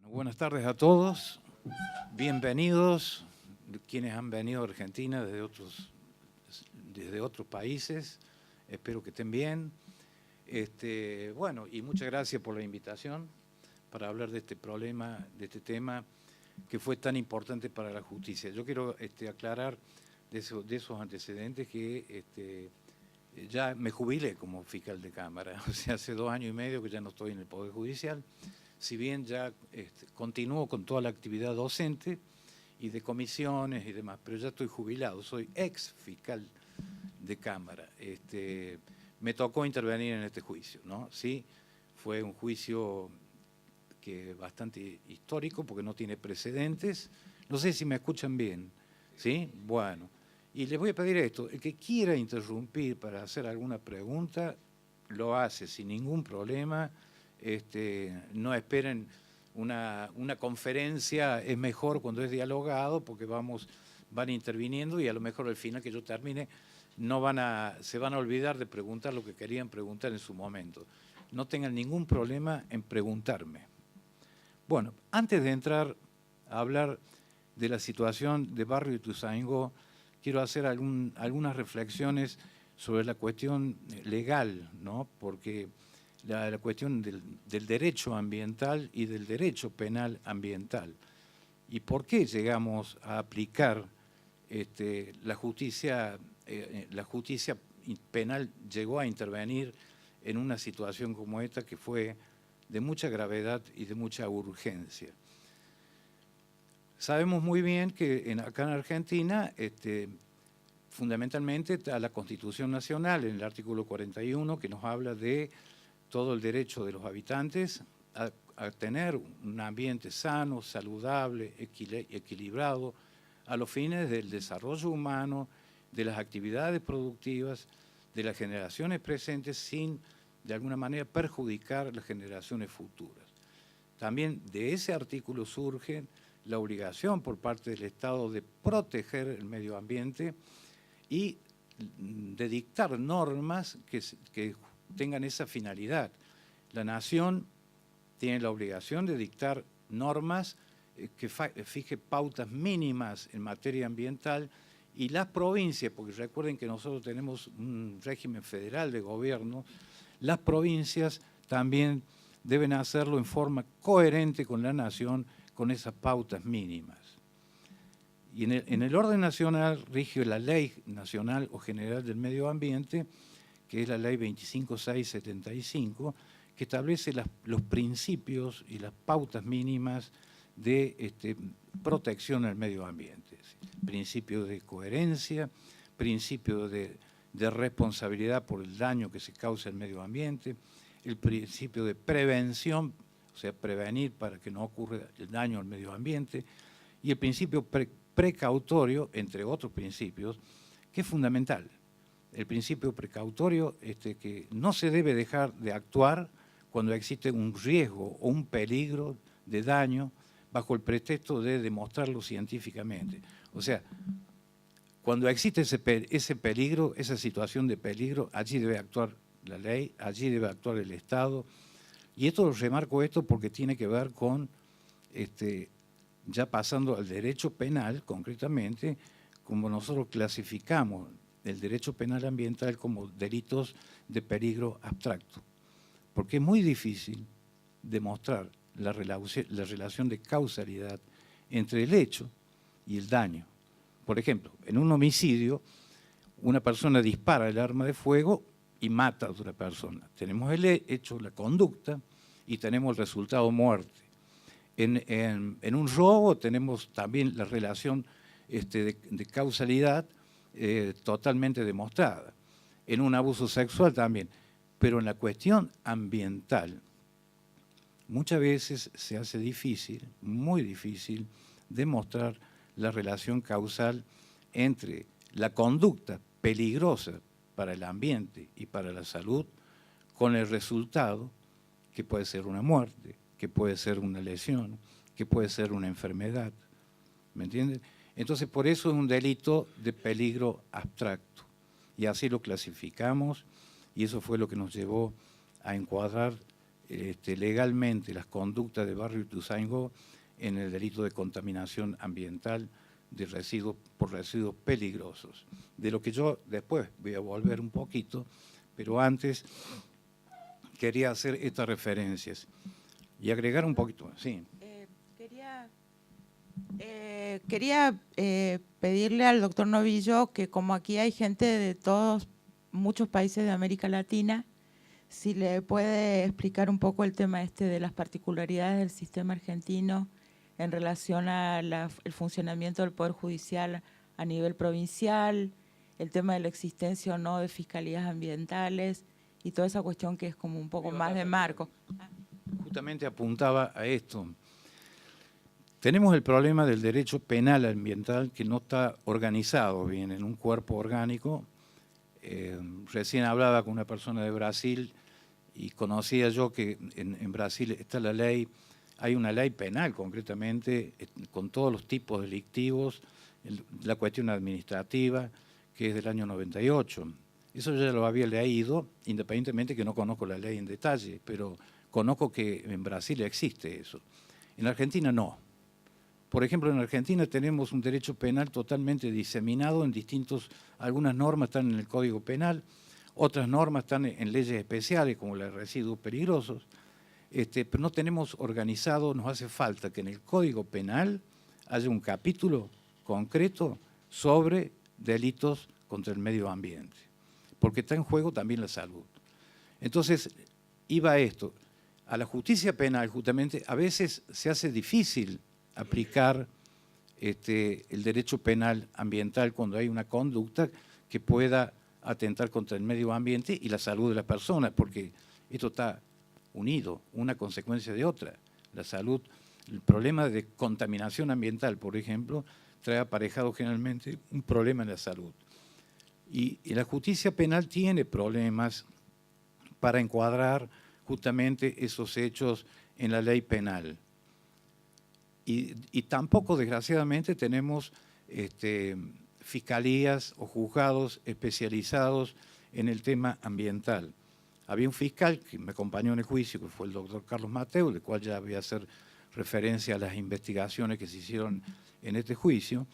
Bueno, buenas tardes a todos. Bienvenidos quienes han venido a Argentina desde otros países. Espero que estén bien. Bueno, y muchas gracias por la invitación para hablar de este problema, de este tema que fue tan importante para la justicia. Yo quiero aclarar de esos antecedentes que ya me jubilé como fiscal de Cámara. O sea, hace 2 años y medio que ya no estoy en el Poder Judicial. Si bien ya continúo con toda la actividad docente y de comisiones y demás, pero ya estoy jubilado, soy ex fiscal de Cámara. Me tocó intervenir en este juicio, ¿no? Sí, fue un juicio que bastante histórico porque no tiene precedentes. No sé si me escuchan bien, ¿sí? Bueno, y les voy a pedir esto, el que quiera interrumpir para hacer alguna pregunta, lo hace sin ningún problema. No esperen una conferencia, es mejor cuando es dialogado porque van interviniendo y a lo mejor al final que yo termine se van a olvidar de preguntar lo que querían preguntar en su momento. No tengan ningún problema en preguntarme. Bueno, antes de entrar a hablar de la situación de Barrio Ituzaingó, quiero hacer algunas reflexiones sobre la cuestión legal, ¿no? Porque la cuestión del derecho ambiental y del derecho penal ambiental. ¿Y por qué llegamos a aplicar la justicia penal llegó a intervenir en una situación como esta que fue de mucha gravedad y de mucha urgencia? Sabemos muy bien que acá en Argentina, fundamentalmente está la Constitución Nacional en el artículo 41 que nos habla de todo el derecho de los habitantes a tener un ambiente sano, saludable, equilibrado, a los fines del desarrollo humano, de las actividades productivas, de las generaciones presentes, sin de alguna manera perjudicar las generaciones futuras. También de ese artículo surge la obligación por parte del Estado de proteger el medio ambiente y de dictar normas que tengan esa finalidad. La nación tiene la obligación de dictar normas que fije pautas mínimas en materia ambiental y las provincias, porque recuerden que nosotros tenemos un régimen federal de gobierno, las provincias también deben hacerlo en forma coherente con la nación, con esas pautas mínimas. Y en el orden nacional rige la Ley Nacional o General del Medio Ambiente, que es la Ley 25675, que establece los principios y las pautas mínimas de protección al medio ambiente. Principio de coherencia, principio de responsabilidad por el daño que se causa al medio ambiente, el principio de prevención, o sea, prevenir para que no ocurra el daño al medio ambiente, y el principio precautorio, entre otros principios, que es fundamental. El principio precautorio que no se debe dejar de actuar cuando existe un riesgo o un peligro de daño bajo el pretexto de demostrarlo científicamente. O sea, cuando existe ese peligro, esa situación de peligro, allí debe actuar la ley, allí debe actuar el Estado. Y remarco esto porque tiene que ver con, ya pasando al derecho penal concretamente, como nosotros clasificamos el derecho penal ambiental como delitos de peligro abstracto. Porque es muy difícil demostrar la relación de causalidad entre el hecho y el daño. Por ejemplo, en un homicidio, una persona dispara el arma de fuego y mata a otra persona. Tenemos el hecho, la conducta, y tenemos el resultado muerte. En un robo tenemos también la relación de causalidad totalmente demostrada. En un abuso sexual también. Pero en la cuestión ambiental, muchas veces se hace difícil, muy difícil, demostrar la relación causal entre la conducta peligrosa para el ambiente y para la salud con el resultado, que puede ser una muerte, que puede ser una lesión, que puede ser una enfermedad. ¿Me entienden? Entonces, por eso es un delito de peligro abstracto. Y así lo clasificamos, y eso fue lo que nos llevó a encuadrar legalmente las conductas de Barrio Ituzaingó en el delito de contaminación ambiental de residuos por residuos peligrosos. De lo que yo después voy a volver un poquito, pero antes quería hacer estas referencias y agregar un poquito. Sí. Quería pedirle al doctor Novillo que, como aquí hay gente de muchos países de América Latina, si le puede explicar un poco el tema de las particularidades del sistema argentino en relación al funcionamiento del Poder Judicial a nivel provincial, el tema de la existencia o no de fiscalías ambientales y toda esa cuestión que es como un poco más de marco. Justamente apuntaba a esto. Tenemos el problema del derecho penal ambiental que no está organizado bien en un cuerpo orgánico. Recién hablaba con una persona de Brasil y conocía yo que en Brasil está la ley, hay una ley penal concretamente con todos los tipos delictivos, la cuestión administrativa, que es del año 98. Eso ya lo había leído, independientemente que no conozco la ley en detalle, pero conozco que en Brasil existe eso. En Argentina no. Por ejemplo, en Argentina tenemos un derecho penal totalmente diseminado en algunas normas están en el Código Penal, otras normas están en leyes especiales como la de residuos peligrosos, pero no tenemos organizado, nos hace falta que en el Código Penal haya un capítulo concreto sobre delitos contra el medio ambiente, porque está en juego también la salud. Entonces, iba a esto, a la justicia penal justamente a veces se hace difícil aplicar el derecho penal ambiental cuando hay una conducta que pueda atentar contra el medio ambiente y la salud de las personas, porque esto está unido, una consecuencia de otra. La salud, el problema de contaminación ambiental, por ejemplo, trae aparejado generalmente un problema en la salud. Y la justicia penal tiene problemas para encuadrar justamente esos hechos en la ley penal. Y tampoco, desgraciadamente, tenemos fiscalías o juzgados especializados en el tema ambiental. Había un fiscal que me acompañó en el juicio, que fue el doctor Carlos Mateu, del cual ya voy a hacer referencia a las investigaciones que se hicieron en este juicio,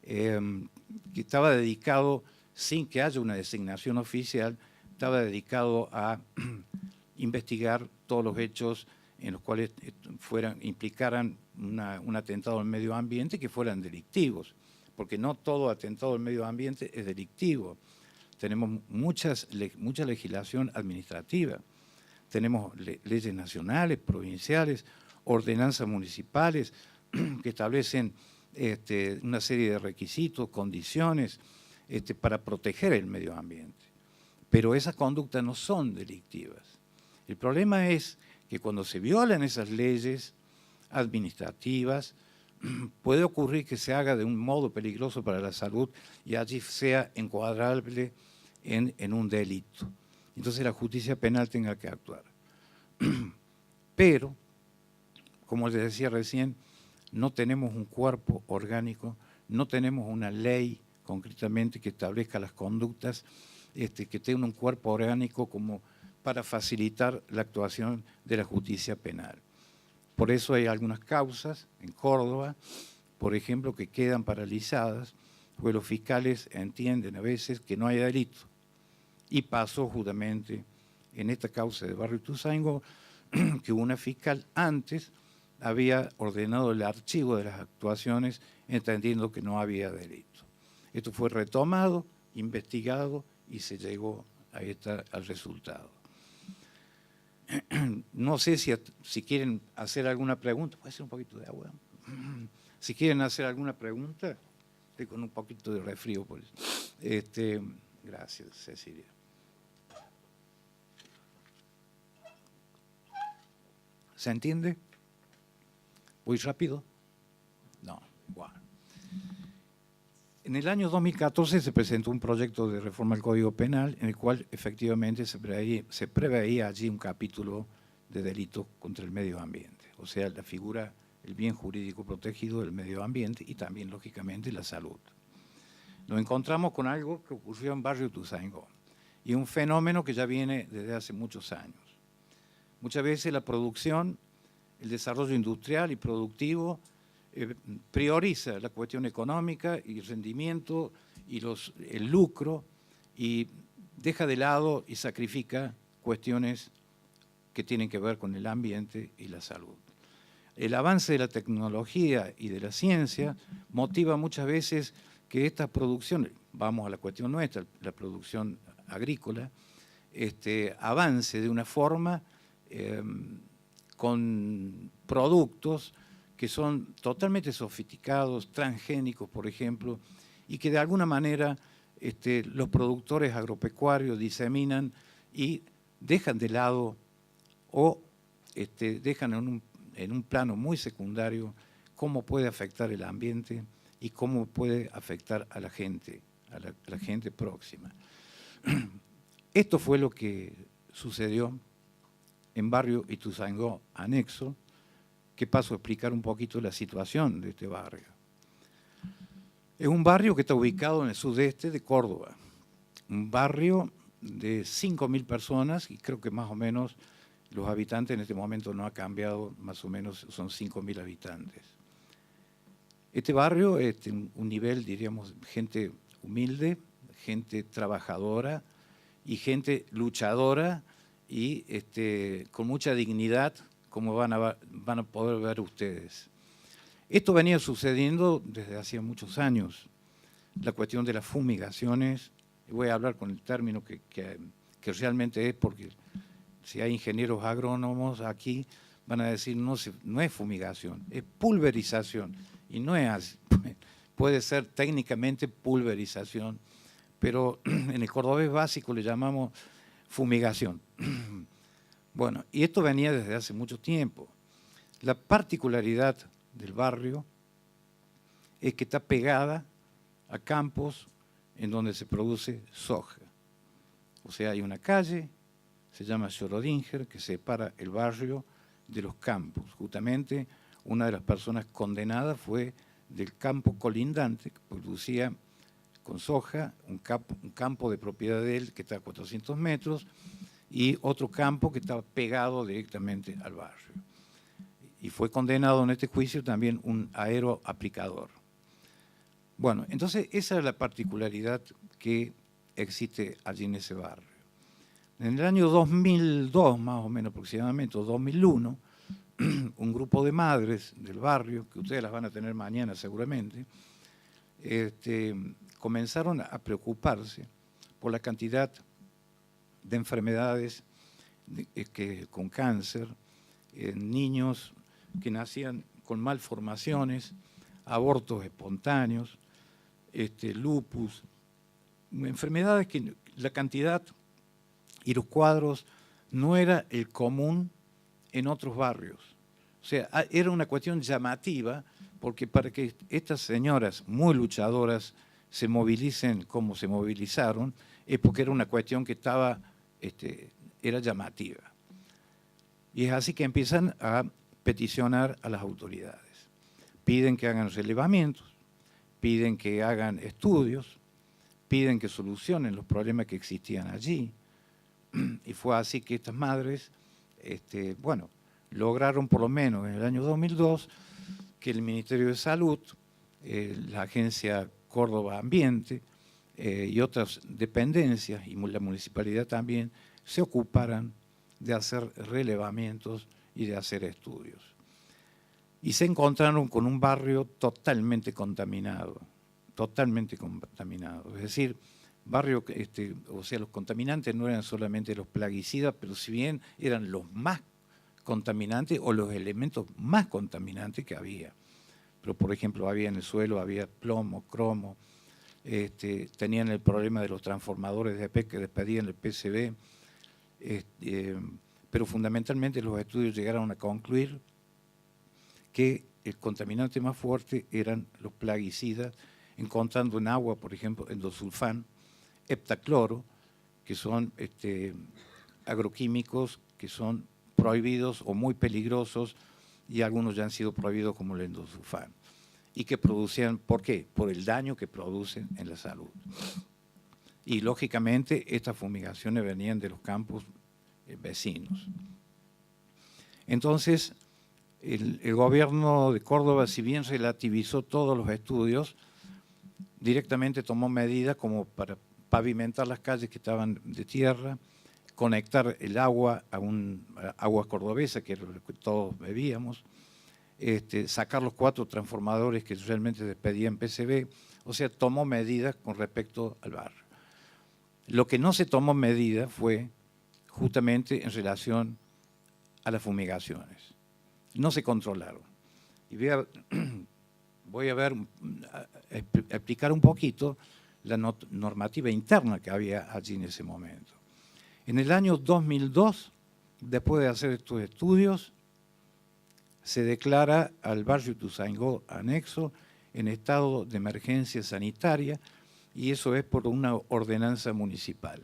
que estaba dedicado, sin que haya una designación oficial, estaba dedicado a investigar todos los hechos en los cuales implicaran un atentado al medio ambiente que fueran delictivos, porque no todo atentado al medio ambiente es delictivo. Tenemos mucha legislación administrativa, tenemos leyes nacionales, provinciales, ordenanzas municipales que establecen una serie de requisitos, condiciones para proteger el medio ambiente. Pero esas conductas no son delictivas. El problema es que cuando se violan esas leyes administrativas, puede ocurrir que se haga de un modo peligroso para la salud y allí sea encuadrable en un delito. Entonces la justicia penal tenga que actuar. Pero, como les decía recién, no tenemos un cuerpo orgánico, no tenemos una ley concretamente que establezca las conductas, que tenga un cuerpo orgánico como para facilitar la actuación de la justicia penal. Por eso hay algunas causas en Córdoba, por ejemplo, que quedan paralizadas, porque los fiscales entienden a veces que no hay delito. Y pasó justamente en esta causa de Barrio Ituzaingó que una fiscal antes había ordenado el archivo de las actuaciones entendiendo que no había delito. Esto fue retomado, investigado y se llegó al resultado. No sé si quieren hacer alguna pregunta. ¿Puede ser un poquito de agua? Si quieren hacer alguna pregunta, estoy con un poquito de resfrío por eso. Gracias, Cecilia. ¿Se entiende? ¿Voy rápido? No, bueno. En el año 2014 se presentó un proyecto de reforma al Código Penal en el cual efectivamente se preveía allí un capítulo de delitos contra el medio ambiente, o sea, la figura, el bien jurídico protegido del medio ambiente y también, lógicamente, la salud. Nos encontramos con algo que ocurrió en Barrio Ituzaingó y un fenómeno que ya viene desde hace muchos años. Muchas veces la producción, el desarrollo industrial y productivo prioriza la cuestión económica y el rendimiento y el lucro y deja de lado y sacrifica cuestiones que tienen que ver con el ambiente y la salud. El avance de la tecnología y de la ciencia motiva muchas veces que esta producción, vamos a la cuestión nuestra, la producción agrícola, avance de una forma con productos que son totalmente sofisticados, transgénicos, por ejemplo, y que de alguna manera los productores agropecuarios diseminan y dejan de lado o dejan en un plano muy secundario cómo puede afectar el ambiente y cómo puede afectar a la gente próxima. Esto fue lo que sucedió en barrio Ituzaingó anexo, que paso a explicar un poquito la situación de este barrio. Es un barrio que está ubicado en el sudeste de Córdoba, un barrio de 5.000 personas y creo que más o menos los habitantes en este momento no ha cambiado, más o menos son 5.000 habitantes. Este barrio es un nivel, diríamos, gente humilde, gente trabajadora y gente luchadora y con mucha dignidad, como van a poder ver ustedes. Esto venía sucediendo desde hacía muchos años. La cuestión de las fumigaciones, voy a hablar con el término que realmente es, porque si hay ingenieros agrónomos aquí, van a decir no es fumigación, es pulverización. Y no es así. Puede ser técnicamente pulverización, pero en el cordobés básico le llamamos fumigación. Bueno, y esto venía desde hace mucho tiempo. La particularidad del barrio es que está pegada a campos en donde se produce soja. O sea, hay una calle, se llama Schrödinger, que separa el barrio de los campos. Justamente una de las personas condenadas fue del campo colindante, que producía con soja, un campo de propiedad de él que está a 400 metros, y otro campo que estaba pegado directamente al barrio. Y fue condenado en este juicio también un aeroaplicador. Bueno, entonces esa es la particularidad que existe allí en ese barrio. En el año 2002, más o menos aproximadamente, o 2001, un grupo de madres del barrio, que ustedes las van a tener mañana seguramente, comenzaron a preocuparse por la cantidad de enfermedades con cáncer, niños que nacían con malformaciones, abortos espontáneos, lupus, enfermedades que la cantidad y los cuadros no era el común en otros barrios. O sea, era una cuestión llamativa, porque para que estas señoras muy luchadoras se movilicen como se movilizaron, es porque era una cuestión que era llamativa. Y es así que empiezan a peticionar a las autoridades. Piden que hagan relevamientos, piden que hagan estudios, piden que solucionen los problemas que existían allí. Y fue así que estas madres, lograron por lo menos en el año 2002 que el Ministerio de Salud, la Agencia Córdoba Ambiente y otras dependencias, y la municipalidad también, se ocuparan de hacer relevamientos y de hacer estudios. Y se encontraron con un barrio totalmente contaminado. Es decir, barrio, o sea, los contaminantes no eran solamente los plaguicidas, pero si bien eran los más contaminantes o los elementos más contaminantes que había. Pero, por ejemplo, había en el suelo, había plomo, cromo, tenían el problema de los transformadores de EP que despedían el PCB, pero fundamentalmente los estudios llegaron a concluir que el contaminante más fuerte eran los plaguicidas, encontrando en agua, por ejemplo, endosulfán, heptacloro, que son agroquímicos que son prohibidos o muy peligrosos, y algunos ya han sido prohibidos como el endosulfán, y que producían, ¿por qué? Por el daño que producen en la salud. Y lógicamente estas fumigaciones venían de los campos vecinos. Entonces, el gobierno de Córdoba, si bien relativizó todos los estudios, directamente tomó medidas como para pavimentar las calles que estaban de tierra, conectar el agua a agua cordobesa, que era lo que todos bebíamos, sacar los 4 transformadores que realmente despedían PCB, o sea, tomó medidas con respecto al barrio. Lo que no se tomó medida fue justamente en relación a las fumigaciones. No se controlaron. Y voy a explicar un poquito la normativa interna que había allí en ese momento. En el año 2002, después de hacer estos estudios, se declara al barrio Ituzaingó anexo en estado de emergencia sanitaria, y eso es por una ordenanza municipal.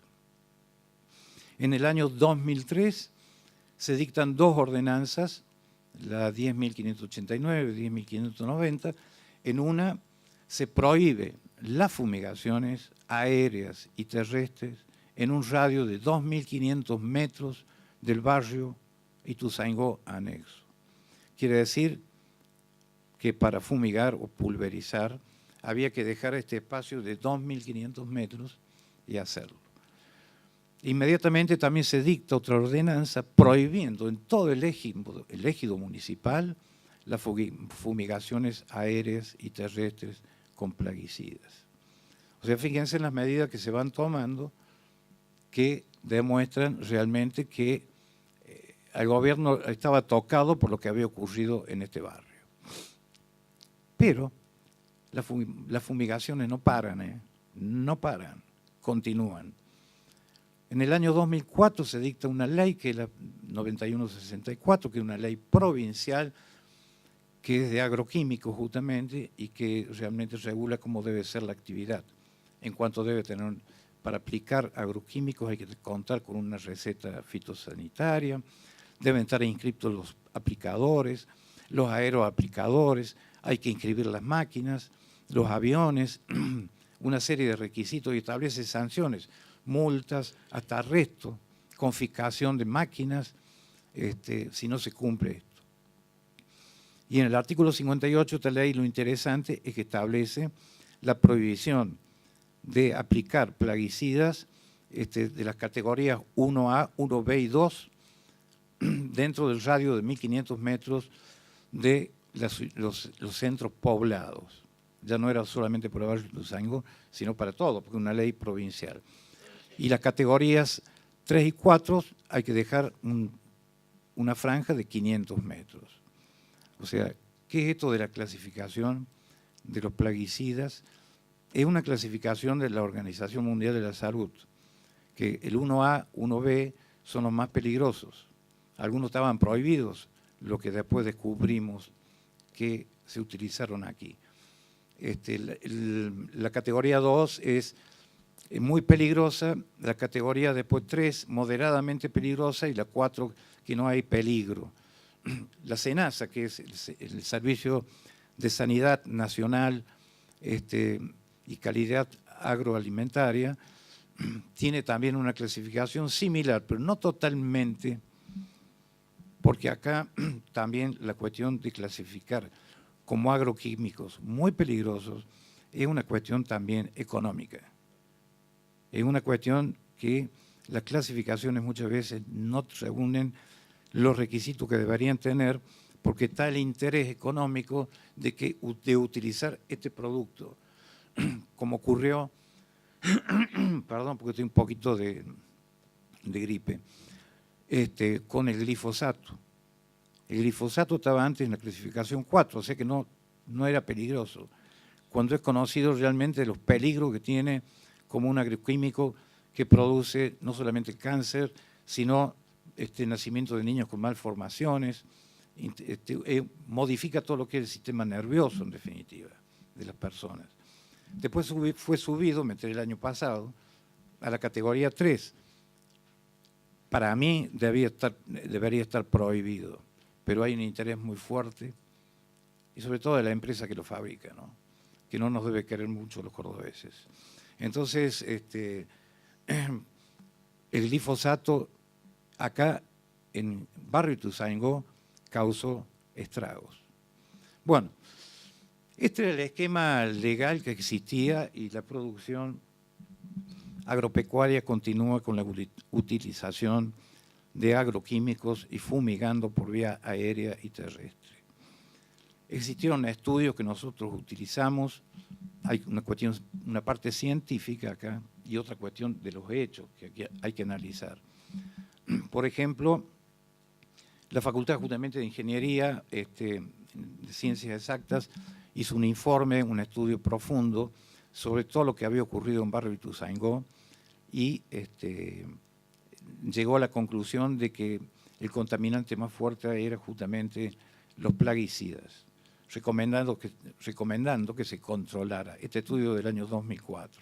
En el año 2003 se dictan 2 ordenanzas, la 10.589 y 10.590. En una se prohíbe las fumigaciones aéreas y terrestres en un radio de 2.500 metros del barrio Ituzaingó anexo. Quiere decir que para fumigar o pulverizar había que dejar este espacio de 2.500 metros y hacerlo. Inmediatamente también se dicta otra ordenanza prohibiendo en todo el ejido municipal las fumigaciones aéreas y terrestres con plaguicidas. O sea, fíjense en las medidas que se van tomando que demuestran realmente que el gobierno estaba tocado por lo que había ocurrido en este barrio. Pero las fumigaciones no paran, no paran, continúan. En el año 2004 se dicta una ley, que es la 9164, que es una ley provincial que es de agroquímicos justamente y que realmente regula cómo debe ser la actividad. En cuanto debe tener, para aplicar agroquímicos hay que contar con una receta fitosanitaria, deben estar inscritos los aplicadores, los aeroaplicadores, hay que inscribir las máquinas, los aviones, una serie de requisitos y establece sanciones, multas, hasta arresto, confiscación de máquinas, si no se cumple esto. Y en el artículo 58 de esta ley lo interesante es que establece la prohibición de aplicar plaguicidas de las categorías 1A, 1B y 2 dentro del radio de 1.500 metros de los centros poblados. Ya no era solamente por el barrio de Ituzaingó, sino para todo, porque es una ley provincial. Y las categorías 3 y 4 hay que dejar una franja de 500 metros. O sea, ¿qué es esto de la clasificación de los plaguicidas? Es una clasificación de la Organización Mundial de la Salud, que el 1A, 1B son los más peligrosos. Algunos estaban prohibidos, lo que después descubrimos que se utilizaron aquí. La categoría 2 es muy peligrosa, la categoría después 3 moderadamente peligrosa y la 4 que no hay peligro. La SENASA, que es el Servicio de Sanidad Nacional y Calidad Agroalimentaria, tiene también una clasificación similar, pero no totalmente, porque acá también la cuestión de clasificar como agroquímicos muy peligrosos es una cuestión también económica. Es una cuestión que las clasificaciones muchas veces no reúnen los requisitos que deberían tener porque está el interés económico de utilizar este producto, como ocurrió, perdón porque estoy un poquito de gripe, con el glifosato. El glifosato estaba antes en la clasificación 4, o sea que no era peligroso, cuando es conocido realmente los peligros que tiene como un agroquímico que produce no solamente el cáncer, sino nacimiento de niños con malformaciones, modifica todo lo que es el sistema nervioso, en definitiva, de las personas. Después fue subido, me enteré el año pasado, a la categoría 3. Para mí debería estar prohibido, pero hay un interés muy fuerte, y sobre todo de la empresa que lo fabrica, ¿no? Que no nos debe querer mucho los cordobeses. Entonces, el glifosato acá en Barrio Ituzaingó causó estragos. Bueno, este era el esquema legal que existía y la producción agropecuaria continúa con la utilización de agroquímicos y fumigando por vía aérea y terrestre. Existieron estudios que nosotros utilizamos, hay una parte científica acá y otra cuestión de los hechos que aquí hay que analizar. Por ejemplo, la Facultad justamente de Ingeniería, de Ciencias Exactas, hizo un informe, un estudio profundo sobre todo lo que había ocurrido en Barrio Ituzaingó y llegó a la conclusión de que el contaminante más fuerte era justamente los plaguicidas, recomendando que se controlara. Este estudio del año 2004.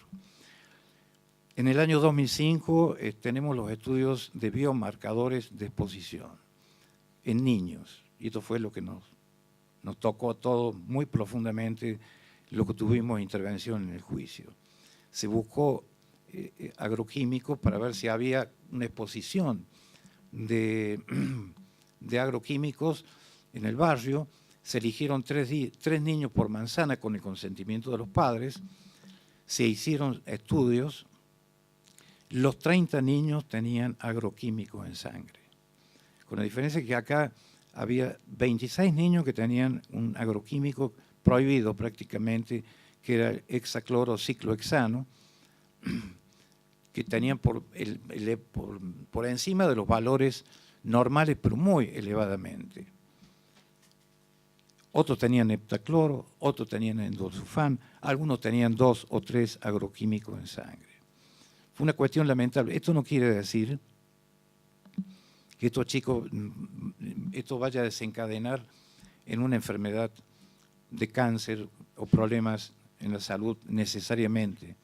En el año 2005 tenemos los estudios de biomarcadores de exposición en niños, y esto fue lo que nos tocó a todos muy profundamente, lo que tuvimos intervención en el juicio. Se buscó agroquímicos para ver si había una exposición de agroquímicos en el barrio. Se eligieron tres niños por manzana con el consentimiento de los padres. Se hicieron estudios. Los 30 niños tenían agroquímicos en sangre. Con la diferencia que acá había 26 niños que tenían un agroquímico prohibido prácticamente, que era el hexaclorociclohexano, que tenían por encima de los valores normales, pero muy elevadamente. Otros tenían heptacloro, otros tenían endosufán, algunos tenían 2 o 3 agroquímicos en sangre. Fue una cuestión lamentable. Esto no quiere decir que estos chicos, esto vaya a desencadenar en una enfermedad de cáncer o problemas en la salud necesariamente,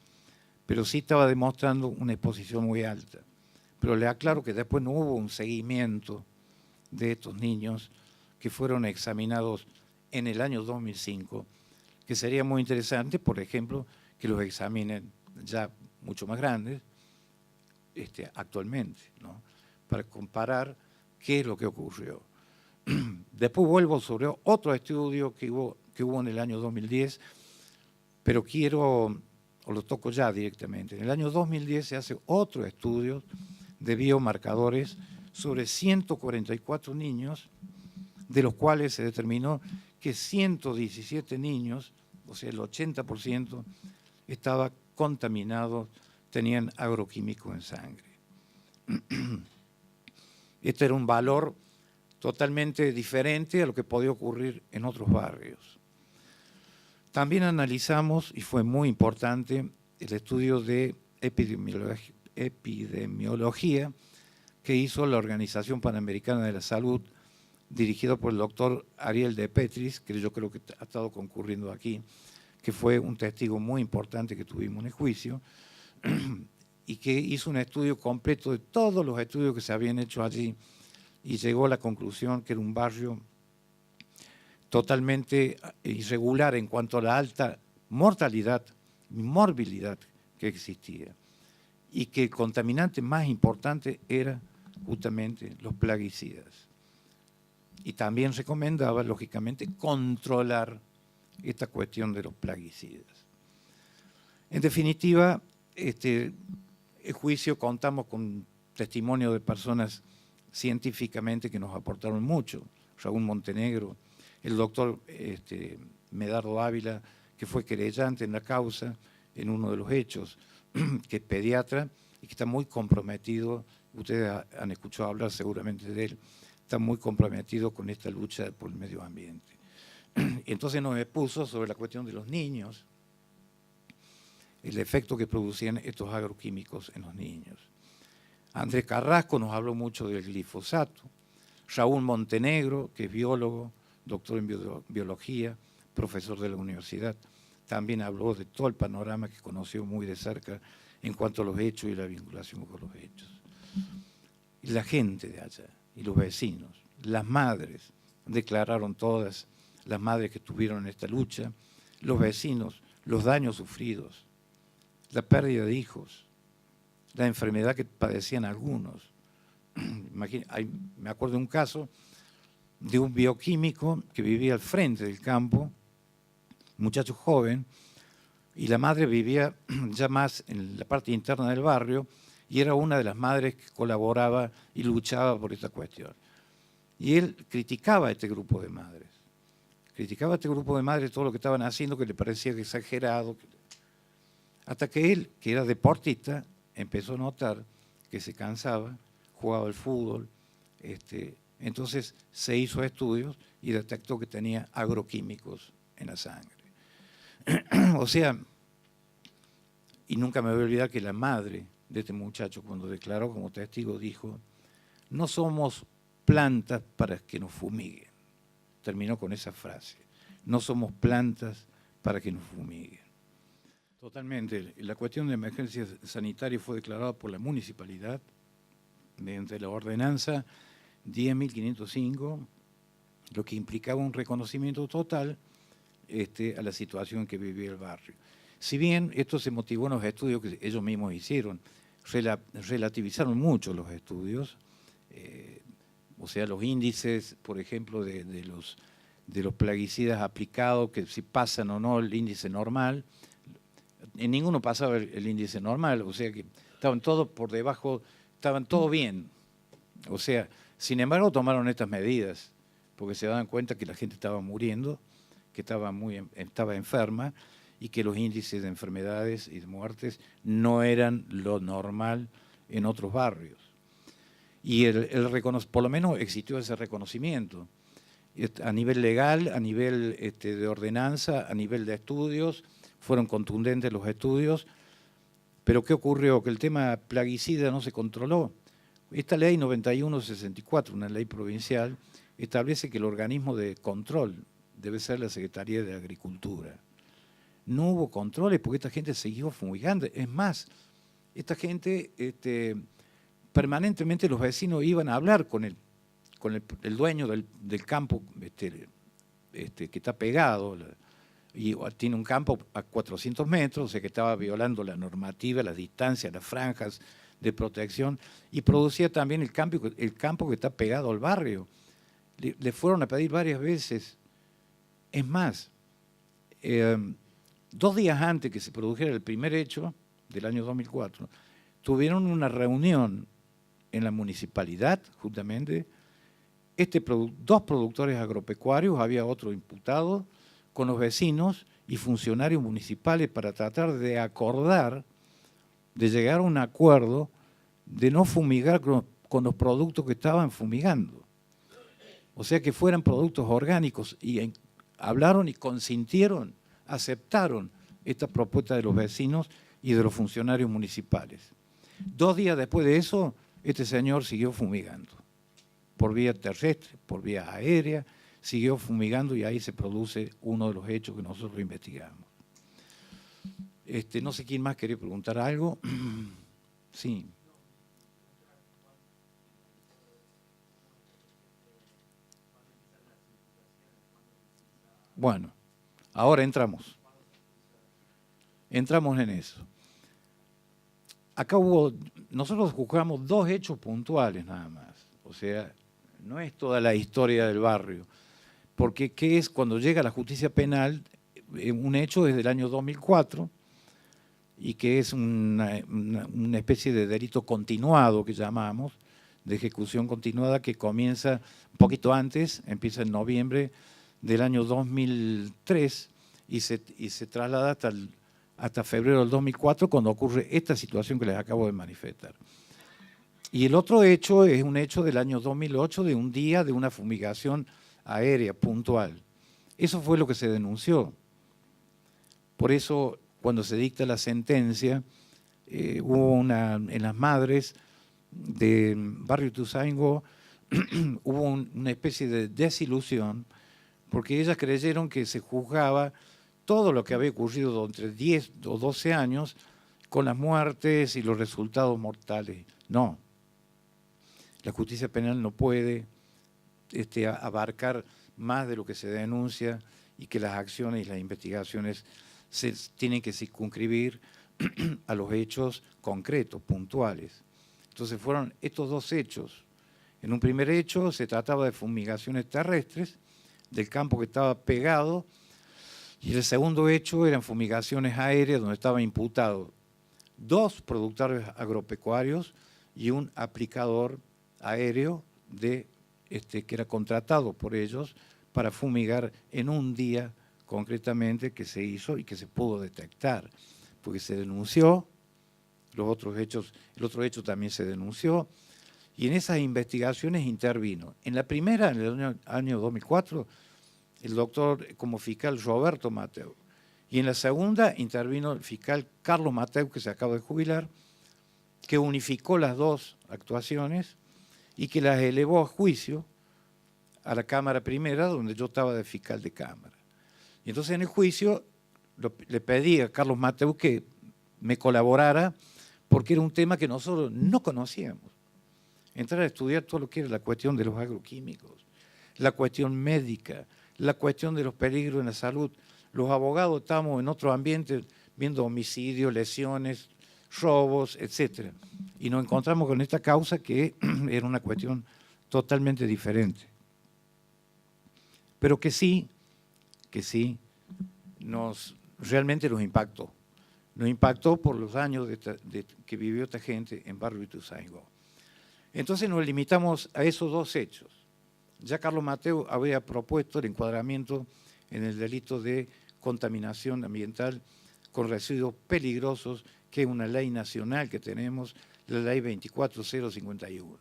pero sí estaba demostrando una exposición muy alta. Pero le aclaro que después no hubo un seguimiento de estos niños que fueron examinados en el año 2005, que sería muy interesante, por ejemplo, que los examinen ya mucho más grandes actualmente, ¿no? Para comparar qué es lo que ocurrió. Después vuelvo sobre otro estudio que hubo en el año 2010, pero lo toco ya directamente. En el año 2010 se hace otro estudio de biomarcadores sobre 144 niños, de los cuales se determinó que 117 niños, o sea, el 80%, estaba contaminado, tenían agroquímicos en sangre. Este era un valor totalmente diferente a lo que podía ocurrir en otros barrios. También analizamos, y fue muy importante, el estudio de epidemiología que hizo la Organización Panamericana de la Salud, dirigido por el doctor Ariel de Petris, que yo creo que ha estado concurriendo aquí, que fue un testigo muy importante que tuvimos en el juicio, y que hizo un estudio completo de todos los estudios que se habían hecho allí y llegó a la conclusión que era un barrio totalmente irregular en cuanto a la alta mortalidad y morbilidad que existía y que el contaminante más importante era justamente los plaguicidas. Y también recomendaba, lógicamente, controlar esta cuestión de los plaguicidas. En definitiva, el juicio contamos con testimonio de personas científicamente que nos aportaron mucho. Raúl Montenegro, el doctor Medardo Ávila, que fue querellante en la causa, en uno de los hechos, que es pediatra y que está muy comprometido, ustedes han escuchado hablar seguramente de él, está muy comprometido con esta lucha por el medio ambiente. Entonces nos expuso sobre la cuestión de los niños, el efecto que producían estos agroquímicos en los niños. Andrés Carrasco nos habló mucho del glifosato. Raúl Montenegro, que es biólogo, doctor en biología, profesor de la universidad, también habló de todo el panorama que conoció muy de cerca en cuanto a los hechos y la vinculación con los hechos. Y la gente de allá, y los vecinos, las madres, declararon todas, las madres que estuvieron en esta lucha, los vecinos, los daños sufridos, la pérdida de hijos, la enfermedad que padecían algunos, me acuerdo de un caso de un bioquímico que vivía al frente del campo, un muchacho joven, y la madre vivía ya más en la parte interna del barrio, y era una de las madres que colaboraba y luchaba por esta cuestión. Y él criticaba a este grupo de madres. Criticaba a este grupo de madres todo lo que estaban haciendo, que le parecía exagerado. Hasta que él, que era deportista, empezó a notar que se cansaba, jugaba al fútbol, entonces se hizo estudios y detectó que tenía agroquímicos en la sangre. O sea, y nunca me voy a olvidar que la madre de este muchacho, cuando declaró como testigo, dijo: no somos plantas para que nos fumiguen. Terminó con esa frase: no somos plantas para que nos fumiguen. Totalmente. La cuestión de emergencia sanitaria fue declarada por la municipalidad mediante la ordenanza 10.505, lo que implicaba un reconocimiento total a la situación que vivía el barrio. Si bien esto se motivó en los estudios que ellos mismos hicieron, relativizaron mucho los estudios, o sea, los índices, por ejemplo, de los plaguicidas aplicados, que si pasan o no el índice normal, en ninguno pasaba el índice normal, o sea que estaban todos por debajo, estaban todo bien. O sea, sin embargo tomaron estas medidas, porque se daban cuenta que la gente estaba muriendo, que estaba enferma, y que los índices de enfermedades y de muertes no eran lo normal en otros barrios. Y por lo menos existió ese reconocimiento, a nivel legal, a nivel de ordenanza, a nivel de estudios. Fueron contundentes los estudios, pero ¿qué ocurrió? Que el tema plaguicida no se controló. Esta ley 9164, una ley provincial, establece que el organismo de control debe ser la Secretaría de Agricultura. No hubo controles porque esta gente siguió fumigando. Es más, esta gente, permanentemente los vecinos iban a hablar con el dueño del campo que está pegado, y tiene un campo a 400 metros, o sea que estaba violando la normativa, las distancias, las franjas de protección, y producía también el campo que está pegado al barrio. Le fueron a pedir varias veces. Es más, 2 días antes que se produjera el primer hecho del año 2004, tuvieron una reunión en la municipalidad, justamente, 2 productores agropecuarios, había otro imputado, con los vecinos y funcionarios municipales para tratar de acordar, de llegar a un acuerdo de no fumigar con los productos que estaban fumigando. O sea, que fueran productos orgánicos, y hablaron y consintieron, aceptaron esta propuesta de los vecinos y de los funcionarios municipales. 2 días después de eso, este señor siguió fumigando, por vía terrestre, por vía aérea, siguió fumigando, y ahí se produce uno de los hechos que nosotros investigamos. No sé quién más quería preguntar algo. Sí. Bueno, ahora entramos en eso. Acá nosotros juzgamos 2 hechos puntuales nada más, o sea, no es toda la historia del barrio, porque ¿qué es cuando llega la justicia penal? Un hecho desde el año 2004, y que es una especie de delito continuado que llamamos, de ejecución continuada, que comienza un poquito antes, empieza en noviembre del año 2003 y se traslada hasta febrero del 2004, cuando ocurre esta situación que les acabo de manifestar. Y el otro hecho es un hecho del año 2008, de un día de una fumigación aérea puntual. Eso fue lo que se denunció. Por eso, cuando se dicta la sentencia, hubo en las madres de Barrio Ituzaingó, hubo una especie de desilusión, porque ellas creyeron que se juzgaba todo lo que había ocurrido entre 10 o 12 años con las muertes y los resultados mortales. No. La justicia penal no puede abarcar más de lo que se denuncia, y que las acciones y las investigaciones se tienen que circunscribir a los hechos concretos, puntuales. Entonces fueron estos 2 hechos En un primer hecho se trataba de fumigaciones terrestres del campo que estaba pegado, y el segundo hecho eran fumigaciones aéreas donde estaban imputados 2 productores agropecuarios y un aplicador aéreo que era contratado por ellos para fumigar en un día concretamente que se hizo y que se pudo detectar, porque se denunció, el otro hecho también se denunció, y en esas investigaciones intervino. En la primera, en el año 2004, el doctor como fiscal Roberto Mateu, y en la segunda intervino el fiscal Carlos Mateu, que se acaba de jubilar, que unificó las 2 actuaciones y que las elevó a juicio a la Cámara Primera, donde yo estaba de fiscal de Cámara. Y entonces en el juicio le pedí a Carlos Mateu que me colaborara, porque era un tema que nosotros no conocíamos. Entrar a estudiar todo lo que era la cuestión de los agroquímicos, la cuestión médica, la cuestión de los peligros en la salud. Los abogados estábamos en otro ambiente viendo homicidios, lesiones, robos, etc. Y nos encontramos con esta causa que era una cuestión totalmente diferente. Pero que sí, realmente nos impactó. Nos impactó por los años que vivió esta gente en Barrio Ituzaingó. Entonces nos limitamos a esos 2 hechos. Ya Carlos Mateu había propuesto el encuadramiento en el delito de contaminación ambiental con residuos peligrosos, que es una ley nacional que tenemos, la ley 24051.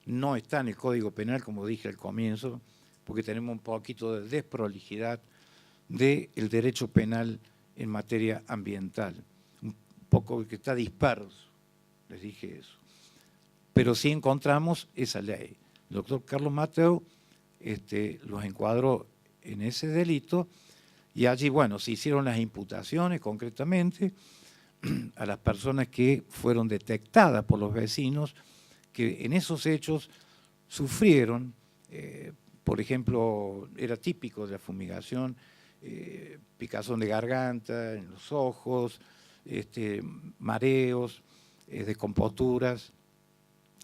No está en el Código Penal, como dije al comienzo, porque tenemos un poquito de desprolijidad del derecho penal en materia ambiental. Un poco que está disperso, les dije eso. Pero sí encontramos esa ley. El doctor Carlos Mateu los encuadró en ese delito, y allí, bueno, se hicieron las imputaciones concretamente a las personas que fueron detectadas por los vecinos, que en esos hechos sufrieron, por ejemplo, era típico de la fumigación, picazón de garganta, en los ojos, mareos, descomposturas,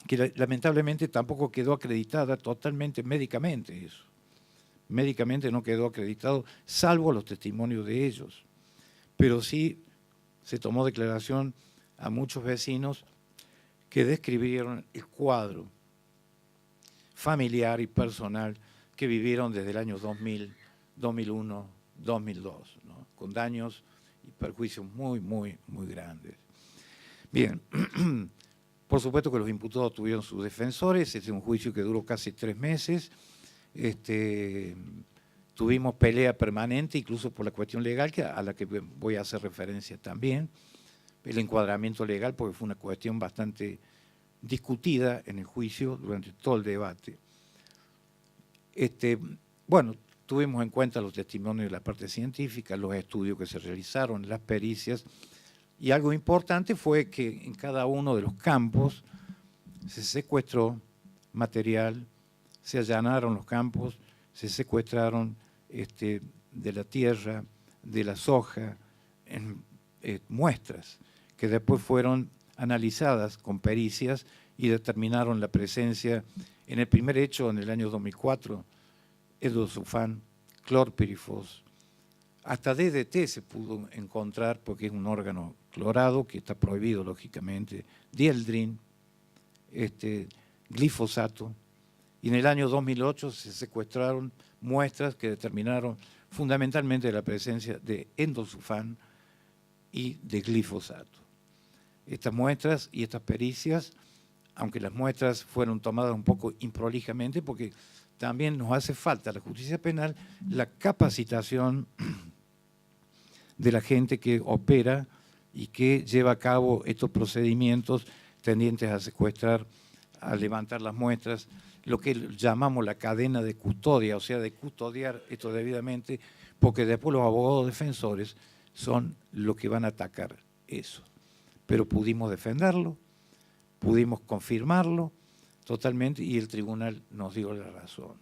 que lamentablemente tampoco quedó acreditada totalmente médicamente eso. Médicamente no quedó acreditado, salvo los testimonios de ellos. Pero sí se tomó declaración a muchos vecinos que describieron el cuadro familiar y personal que vivieron desde el año 2000, 2001, 2002, ¿no? Con daños y perjuicios muy, muy, muy grandes. Bien, por supuesto que los imputados tuvieron sus defensores, este es un juicio que duró casi 3 meses, tuvimos pelea permanente, incluso por la cuestión legal, a la que voy a hacer referencia también, el encuadramiento legal, porque fue una cuestión bastante discutida en el juicio durante todo el debate. Bueno, tuvimos en cuenta los testimonios de la parte científica, los estudios que se realizaron, las pericias, y algo importante fue que en cada uno de los campos se secuestró material, se allanaron los campos, se secuestraron de la tierra, de la soja, muestras que después fueron analizadas con pericias y determinaron la presencia, en el primer hecho, en el año 2004, endosulfán, clorpirifos, hasta DDT se pudo encontrar, porque es un órgano clorado que está prohibido, lógicamente, dieldrin, glifosato, y en el año 2008 se secuestraron muestras que determinaron fundamentalmente la presencia de endosulfán y de glifosato. Estas muestras y estas pericias, aunque las muestras fueron tomadas un poco improlijamente, porque también nos hace falta a la justicia penal la capacitación de la gente que opera y que lleva a cabo estos procedimientos tendientes a secuestrar, a levantar las muestras, lo que llamamos la cadena de custodia, o sea, de custodiar esto debidamente, porque después los abogados defensores son los que van a atacar eso. Pero pudimos defenderlo, pudimos confirmarlo totalmente y el tribunal nos dio la razón.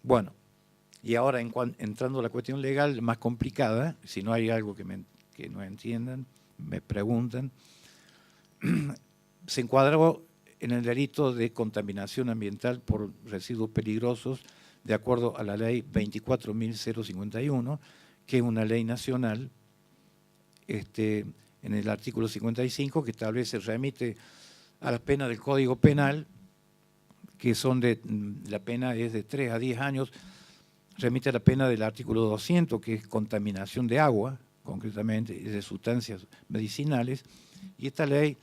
Bueno, y ahora entrando a la cuestión legal más complicada, si no hay algo que no entiendan, me preguntan, se encuadró en el delito de contaminación ambiental por residuos peligrosos, de acuerdo a la ley 24.051, que es una ley nacional, en el artículo 55, que establece, remite a las penas del Código Penal, que son la pena es de 3 a 10 años, remite a la pena del artículo 200, que es contaminación de agua, concretamente, y de sustancias medicinales, y esta ley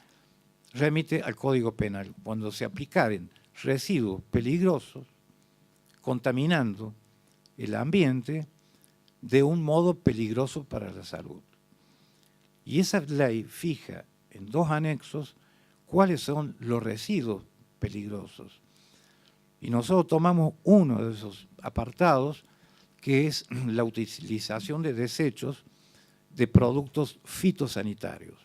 remite al Código Penal, cuando se aplicaren residuos peligrosos, contaminando el ambiente de un modo peligroso para la salud. Y esa ley fija en 2 anexos cuáles son los residuos peligrosos. Y nosotros tomamos uno de esos apartados, que es la utilización de desechos de productos fitosanitarios.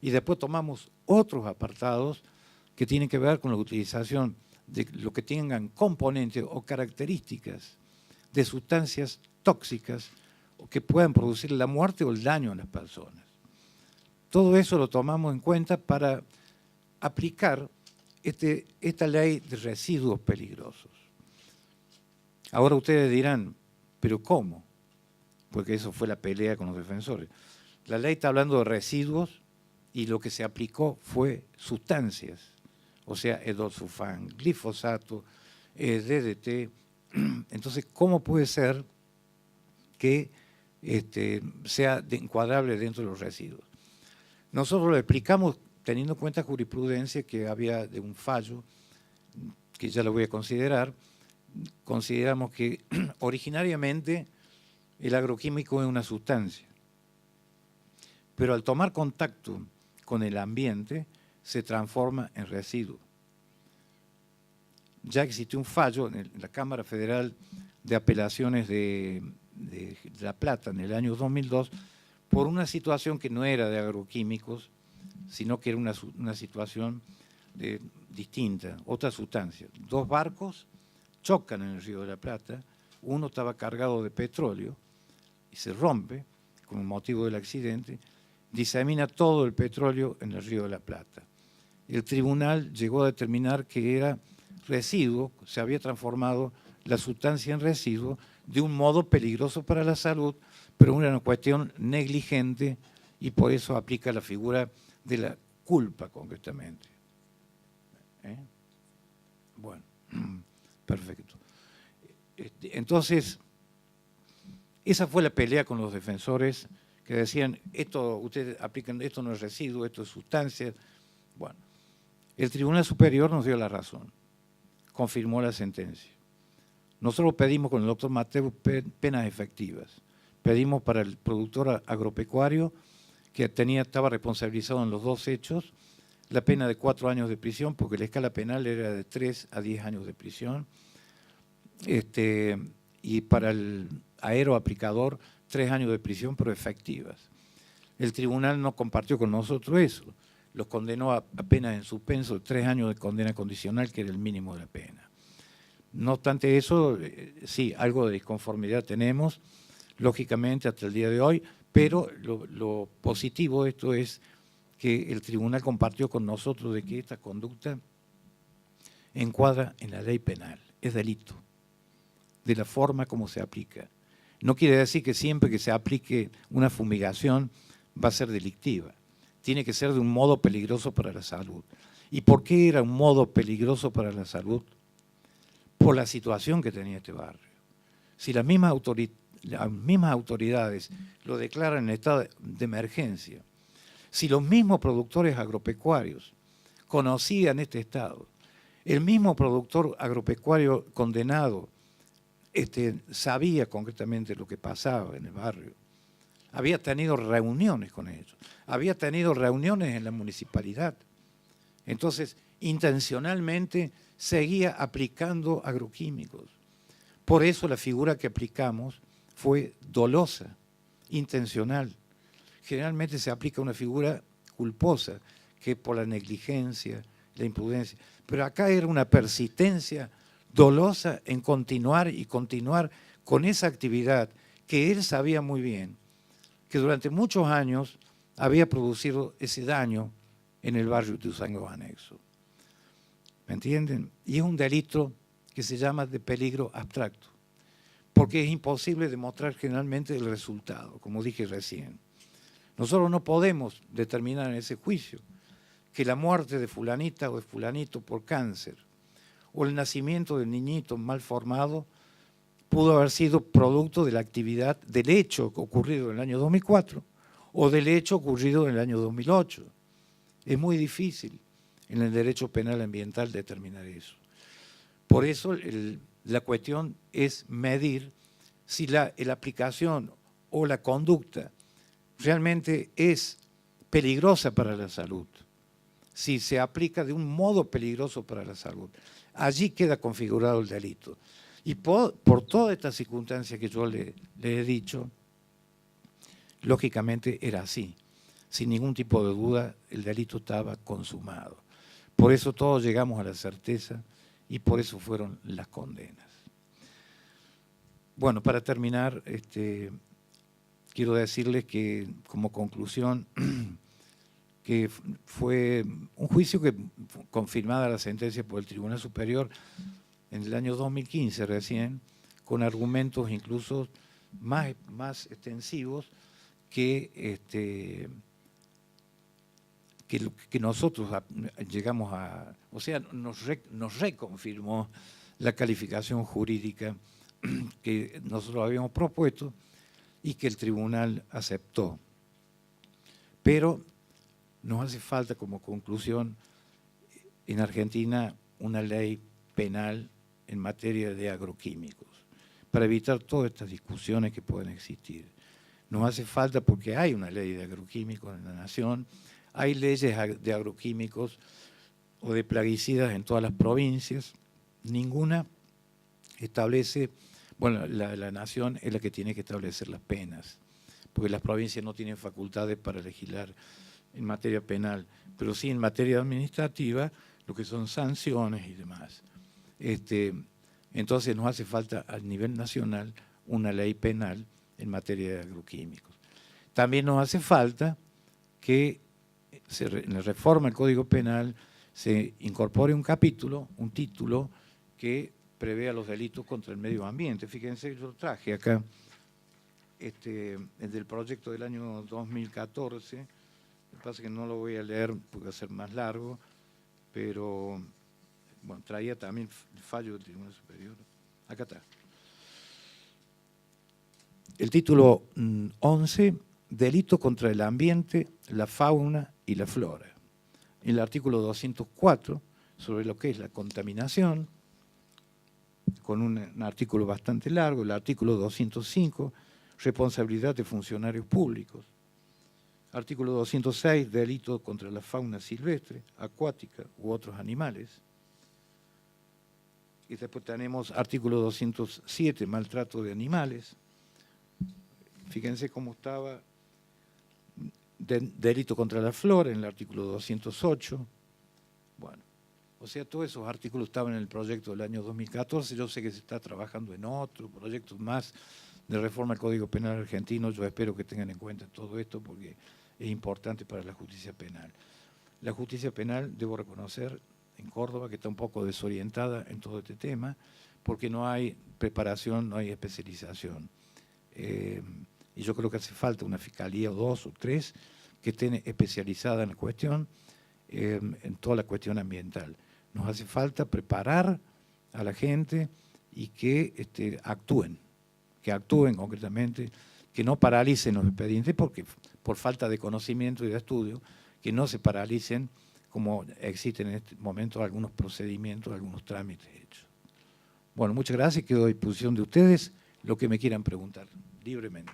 Y después tomamos otros apartados que tienen que ver con la utilización de lo que tengan componentes o características de sustancias tóxicas o que puedan producir la muerte o el daño a las personas. Todo eso lo tomamos en cuenta para aplicar esta ley de residuos peligrosos. Ahora ustedes dirán, ¿pero cómo? Porque eso fue la pelea con los defensores. La ley está hablando de residuos y lo que se aplicó fue sustancias, o sea, edosulfán, glifosato, DDT. Entonces, ¿cómo puede ser que sea encuadrable dentro de los residuos? Nosotros lo explicamos teniendo en cuenta jurisprudencia que había de un fallo, que ya lo voy a considerar. Consideramos que originariamente el agroquímico es una sustancia, pero al tomar contacto con el ambiente se transforma en residuo. Ya existió un fallo en la Cámara Federal de Apelaciones de La Plata en el año 2002 por una situación que no era de agroquímicos, sino que era una situación distinta, otra sustancia. 2 barcos chocan en el Río de la Plata, uno estaba cargado de petróleo y se rompe con motivo del accidente, disemina todo el petróleo en el Río de la Plata. El tribunal llegó a determinar que era residuo, se había transformado la sustancia en residuo de un modo peligroso para la salud, pero una cuestión negligente, y por eso aplica la figura de la culpa concretamente. Bueno, perfecto. Entonces, esa fue la pelea con los defensores que decían, ustedes aplican, esto no es residuo, esto es sustancia. Bueno, el Tribunal Superior nos dio la razón, confirmó la sentencia. Nosotros pedimos con el doctor Mateu penas efectivas. Pedimos para el productor agropecuario, que estaba responsabilizado en los 2 hechos, la pena de 4 años de prisión, porque la escala penal era de 3 a 10 años de prisión. Y para el aeroaplicador, 3 años de prisión, pero efectivas. El tribunal no compartió con nosotros eso. Los condenó a penas en suspenso, 3 años de condena condicional, que era el mínimo de la pena. No obstante eso, sí, algo de disconformidad tenemos, lógicamente, hasta el día de hoy, pero lo positivo de esto es que el tribunal compartió con nosotros de que esta conducta encuadra en la ley penal, es delito, de la forma como se aplica. No quiere decir que siempre que se aplique una fumigación va a ser delictiva. Tiene que ser de un modo peligroso para la salud. ¿Y por qué era un modo peligroso para la salud? Por la situación que tenía este barrio. Si las mismas autoridades lo declaran en estado de emergencia, si los mismos productores agropecuarios conocían este estado, el mismo productor agropecuario condenado sabía concretamente lo que pasaba en el barrio, había tenido reuniones con ellos, había tenido reuniones en la municipalidad. Entonces, intencionalmente seguía aplicando agroquímicos. Por eso la figura que aplicamos fue dolosa, intencional. Generalmente se aplica una figura culposa, que es por la negligencia, la imprudencia. Pero acá era una persistencia dolosa en continuar y continuar con esa actividad que él sabía muy bien, que durante muchos años había producido ese daño en el barrio de Ituzaingó Anexo. ¿me entienden? Y es un delito que se llama de peligro abstracto, porque es imposible demostrar generalmente el resultado, como dije recién. Nosotros no podemos determinar en ese juicio que la muerte de fulanita o de fulanito por cáncer o el nacimiento del niñito mal formado pudo haber sido producto de la actividad, del hecho ocurrido en el año 2004 o del hecho ocurrido en el año 2008. Es muy difícil en el derecho penal ambiental determinar eso. Por eso la cuestión es medir si la aplicación o la conducta realmente es peligrosa para la salud, si se aplica de un modo peligroso para la salud. Allí queda configurado el delito. Y por toda esta circunstancia que yo le he dicho, lógicamente era así. Sin ningún tipo de duda, el delito estaba consumado. Por eso todos llegamos a la certeza y por eso fueron las condenas. Bueno, para terminar, quiero decirles que como conclusión, que fue un juicio que confirmada la sentencia por el Tribunal Superior en el año 2015 recién, con argumentos incluso más extensivos que nosotros llegamos a, o sea, nos reconfirmó la calificación jurídica que nosotros habíamos propuesto y que el tribunal aceptó. Pero nos hace falta como conclusión en Argentina una ley penal en materia de agroquímicos, para evitar todas estas discusiones que pueden existir. Nos hace falta porque hay una ley de agroquímicos en la nación, hay leyes de agroquímicos o de plaguicidas en todas las provincias, ninguna establece, bueno, la nación es la que tiene que establecer las penas, porque las provincias no tienen facultades para legislar en materia penal, pero sí en materia administrativa, lo que son sanciones y demás. Entonces nos hace falta a nivel nacional una ley penal en materia de agroquímicos. También nos hace falta que en la reforma del Código Penal se incorpore un capítulo, un título que prevea los delitos contra el medio ambiente. Fíjense, yo traje acá el del proyecto del año 2014, lo que pasa es que no lo voy a leer porque va a ser más largo, pero bueno, traía también el fallo del Tribunal Superior. Acá está. El título 11, delito contra el ambiente, la fauna y la flora. El artículo 204, sobre lo que es la contaminación, con un artículo bastante largo, el artículo 205, responsabilidad de funcionarios públicos. Artículo 206, delito contra la fauna silvestre, acuática u otros animales. Y después tenemos artículo 207, maltrato de animales. Fíjense cómo estaba delito contra la flora en el artículo 208. Bueno, o sea, todos esos artículos estaban en el proyecto del año 2014. Yo sé que se está trabajando en otros proyectos más de reforma del Código Penal argentino. Yo espero que tengan en cuenta todo esto porque es importante para la justicia penal. La justicia penal, debo reconocer, en Córdoba, que está un poco desorientada en todo este tema, porque no hay preparación, no hay especialización. Y yo creo que hace falta una fiscalía o dos o tres que estén especializadas en la cuestión, en toda la cuestión ambiental. Nos hace falta preparar a la gente y que actúen concretamente, que no paralicen los expedientes, porque por falta de conocimiento y de estudio, que no se paralicen como existen en este momento algunos procedimientos, algunos trámites hechos. Bueno, muchas gracias, quedo a disposición de ustedes, lo que me quieran preguntar, libremente.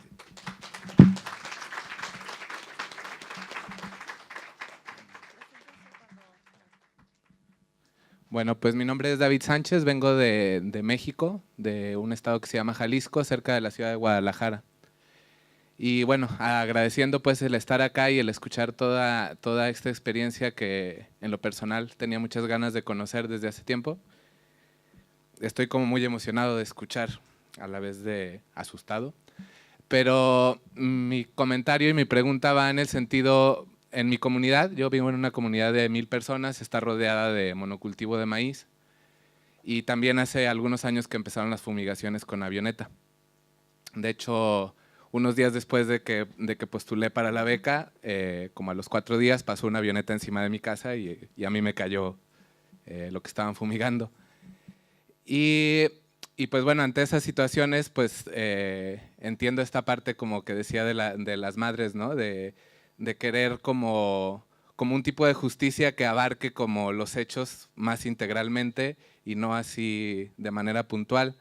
Bueno, pues mi nombre es David Sánchez, vengo de México, de un estado que se llama Jalisco, cerca de la ciudad de Guadalajara. Y bueno, agradeciendo pues el estar acá y el escuchar toda esta experiencia que en lo personal tenía muchas ganas de conocer desde hace tiempo. Estoy como muy emocionado de escuchar, a la vez de asustado. Pero mi comentario y mi pregunta va en el sentido en mi comunidad, yo vivo en una comunidad de 1000 personas, está rodeada de monocultivo de maíz y también hace algunos años que empezaron las fumigaciones con avioneta. De hecho, unos días después de que postulé para la beca, como a los 4 días pasó una avioneta encima de mi casa y a mí me cayó lo que estaban fumigando. Y pues bueno, ante esas situaciones, pues entiendo esta parte como que decía de las madres, ¿no? De querer como un tipo de justicia que abarque como los hechos más integralmente y no así de manera puntual.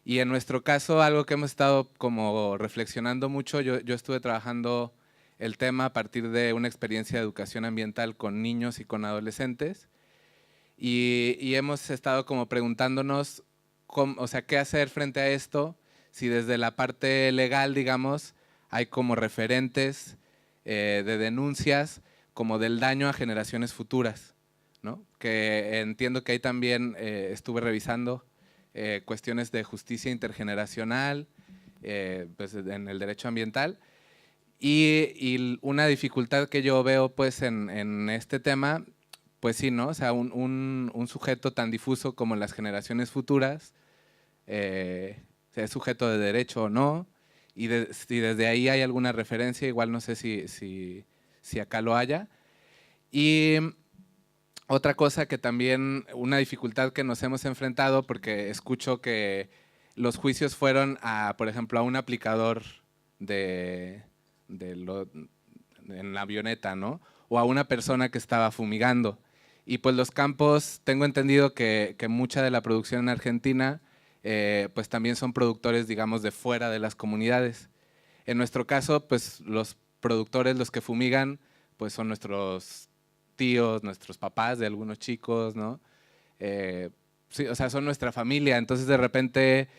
Y en nuestro caso, algo que hemos estado como reflexionando mucho, yo estuve trabajando el tema a partir de una experiencia de educación ambiental con niños y con adolescentes y hemos estado como preguntándonos, o sea, qué hacer frente a esto, si desde la parte legal, digamos, hay como referentes de denuncias como del daño a generaciones futuras, ¿no? Que entiendo que ahí también estuve revisando cuestiones de justicia intergeneracional, pues en el derecho ambiental. Y una dificultad que yo veo pues en este tema, pues sí, ¿no? O sea, un sujeto tan difuso como las generaciones futuras, sea sujeto de derecho o no, y si desde ahí hay alguna referencia, igual no sé si acá lo haya. Y otra cosa que también, una dificultad que nos hemos enfrentado, porque escucho que los juicios fueron a, por ejemplo, a un aplicador en la avioneta, ¿no? O a una persona que estaba fumigando. Y pues los campos, tengo entendido que mucha de la producción en Argentina, pues también son productores, digamos, de fuera de las comunidades. En nuestro caso, pues los productores, los que fumigan, pues son nuestros tíos, nuestros papás de algunos chicos, ¿no? Sí, o sea, son nuestra familia, entonces de repente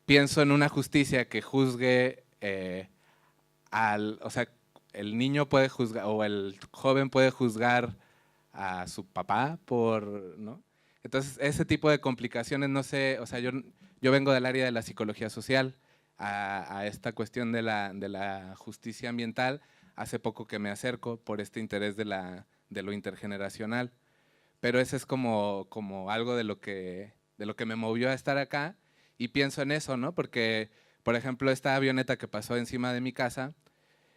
pienso en una justicia que juzgue o sea, el niño puede juzgar, o el joven puede juzgar a su papá ¿no? Entonces, ese tipo de complicaciones, no sé, o sea, yo vengo del área de la psicología social, a esta cuestión de la justicia ambiental, hace poco que me acerco por este interés de lo intergeneracional, pero ese es como algo de lo que me movió a estar acá y pienso en eso, ¿no? Porque, por ejemplo, esta avioneta que pasó encima de mi casa,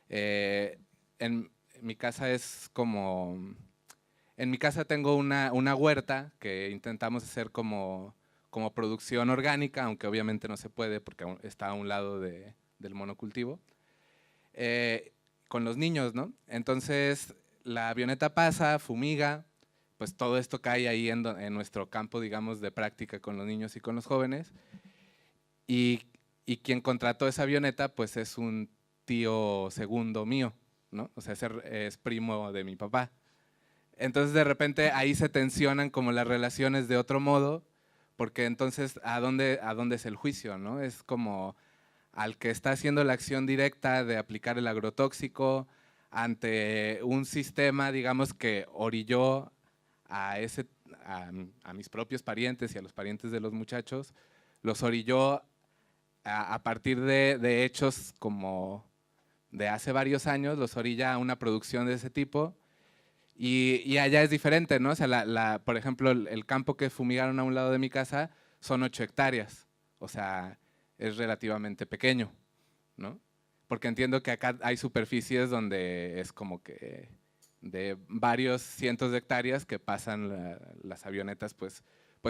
en mi casa es como, en mi casa tengo una huerta que intentamos hacer como producción orgánica, aunque obviamente no se puede porque está a un lado del monocultivo, con los niños, ¿no? Entonces, la avioneta pasa, fumiga, pues todo esto cae ahí en nuestro campo, digamos, de práctica con los niños y con los jóvenes. Y quien contrató esa avioneta, pues es un tío segundo mío, ¿no? O sea, es primo de mi papá. Entonces, de repente, ahí se tensionan como las relaciones de otro modo, porque entonces, ¿a dónde es el juicio, no? Es como al que está haciendo la acción directa de aplicar el agrotóxico ante un sistema, digamos, que orilló a mis propios parientes y a los parientes de los muchachos, los orilló a partir de hechos como de hace varios años, los orilla a una producción de ese tipo. Y allá es diferente, ¿no? O sea, por ejemplo, el campo que fumigaron a un lado de mi casa son 8 hectáreas. O sea, es relativamente pequeño, ¿no? Porque entiendo que acá hay superficies donde es como que de varios cientos de hectáreas que pasan las avionetas pues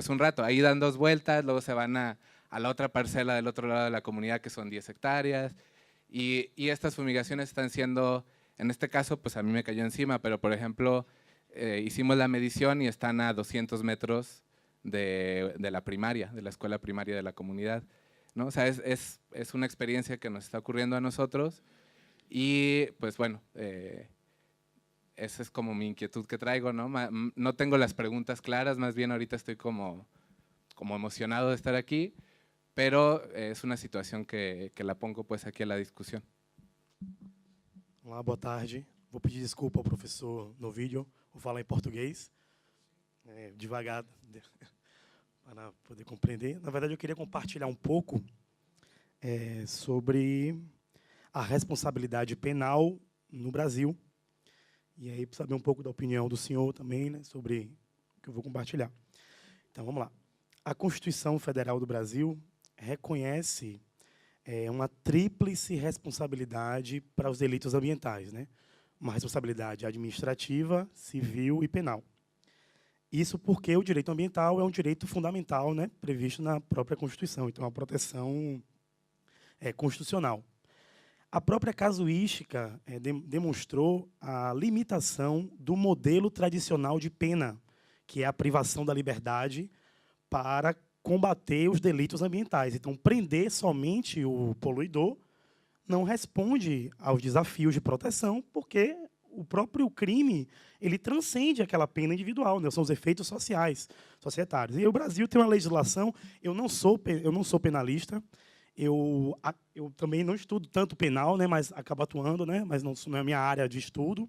un rato. Ahí dan 2 vueltas, luego se van a la otra parcela del otro lado de la comunidad que son 10 hectáreas. Y estas fumigaciones están siendo, en este caso, pues a mí me cayó encima, pero por ejemplo, hicimos la medición y están a 200 metros de la primaria, de la escuela primaria de la comunidad, ¿no? O sea, es una experiencia que nos está ocurriendo a nosotros y pues bueno, esa es como mi inquietud que traigo, ¿no? No tengo las preguntas claras, más bien ahorita estoy como emocionado de estar aquí, pero es una situación que la pongo pues aquí a la discusión. Olá, boa tarde. Vou pedir desculpa ao professor Novilho, vou falar em português, devagar, para poder compreender. Na verdade, eu queria compartilhar um pouco sobre a responsabilidade penal no Brasil E aí, para saber um pouco da opinião do senhor também, né, sobre o que eu vou compartilhar. Então, vamos lá. A Constituição Federal do Brasil reconhece uma tríplice responsabilidade para os delitos ambientais, né? Uma responsabilidade administrativa, civil e penal. Isso porque o direito ambiental é um direito fundamental, né, previsto na própria Constituição, então é uma proteção constitucional. A própria casuística demonstrou a limitação do modelo tradicional de pena, que é a privação da liberdade para combater os delitos ambientais. Então, prender somente o poluidor não responde aos desafios de proteção, porque o próprio crime ele transcende aquela pena individual, né? São os efeitos societários. E o Brasil tem uma legislação, eu não sou penalista, eu também não estudo tanto penal, né, mas acabo atuando, né, mas não é a minha área de estudo.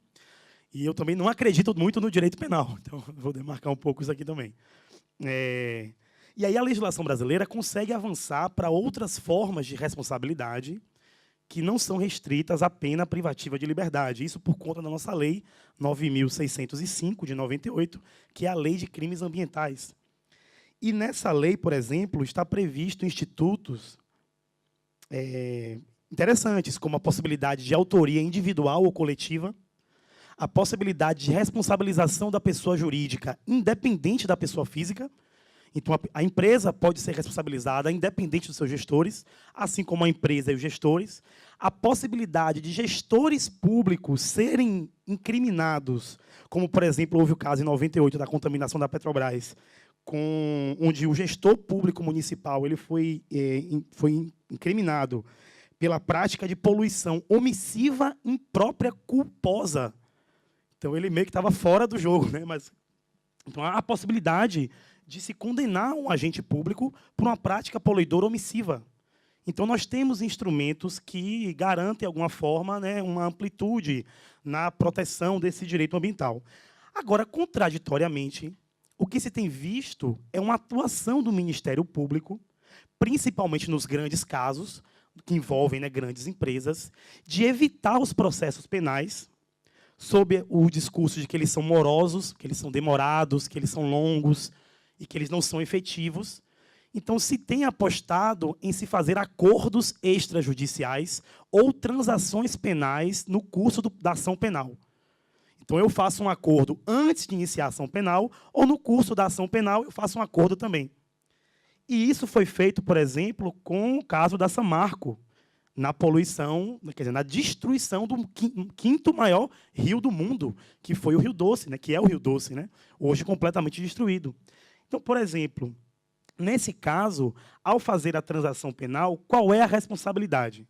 E eu também não acredito muito no direito penal, então vou demarcar um pouco isso aqui também. E aí a legislação brasileira consegue avançar para outras formas de responsabilidade que não são restritas à pena privativa de liberdade. Isso por conta da nossa lei 9.605, de 98, que é a Lei de Crimes Ambientais. E nessa lei, por exemplo, está previsto institutos interessantes, como a possibilidade de autoria individual ou coletiva, a possibilidade de responsabilização da pessoa jurídica independente da pessoa física. Então, a empresa pode ser responsabilizada independente dos seus gestores, assim como a empresa e os gestores. A possibilidade de gestores públicos serem incriminados, como, por exemplo, houve o caso em 98 da contaminação da Petrobras, onde o gestor público municipal ele foi incriminado pela prática de poluição omissiva, imprópria, culposa. Então, ele meio que estava fora do jogo, né? Mas, então, há a possibilidade de se condenar um agente público por uma prática poluidora omissiva. Então, nós temos instrumentos que garantem, de alguma forma, né, uma amplitude na proteção desse direito ambiental. Agora, contraditoriamente, o que se tem visto é uma atuação do Ministério Público, principalmente nos grandes casos, que envolvem, né, grandes empresas, de evitar os processos penais, sob o discurso de que eles são morosos, que eles são demorados, que eles são longos, e que eles não são efetivos. Então, se tem apostado em se fazer acordos extrajudiciais ou transações penais no curso da ação penal. Então, eu faço um acordo antes de iniciar a ação penal, ou no curso da ação penal eu faço um acordo também. E isso foi feito, por exemplo, com o caso da Samarco, na poluição, quer dizer, na destruição do quinto maior rio do mundo, que foi o Rio Doce, né, que é o Rio Doce, né, hoje completamente destruído. Então, por exemplo, nesse caso, ao fazer a transação penal, qual é a responsabilidade?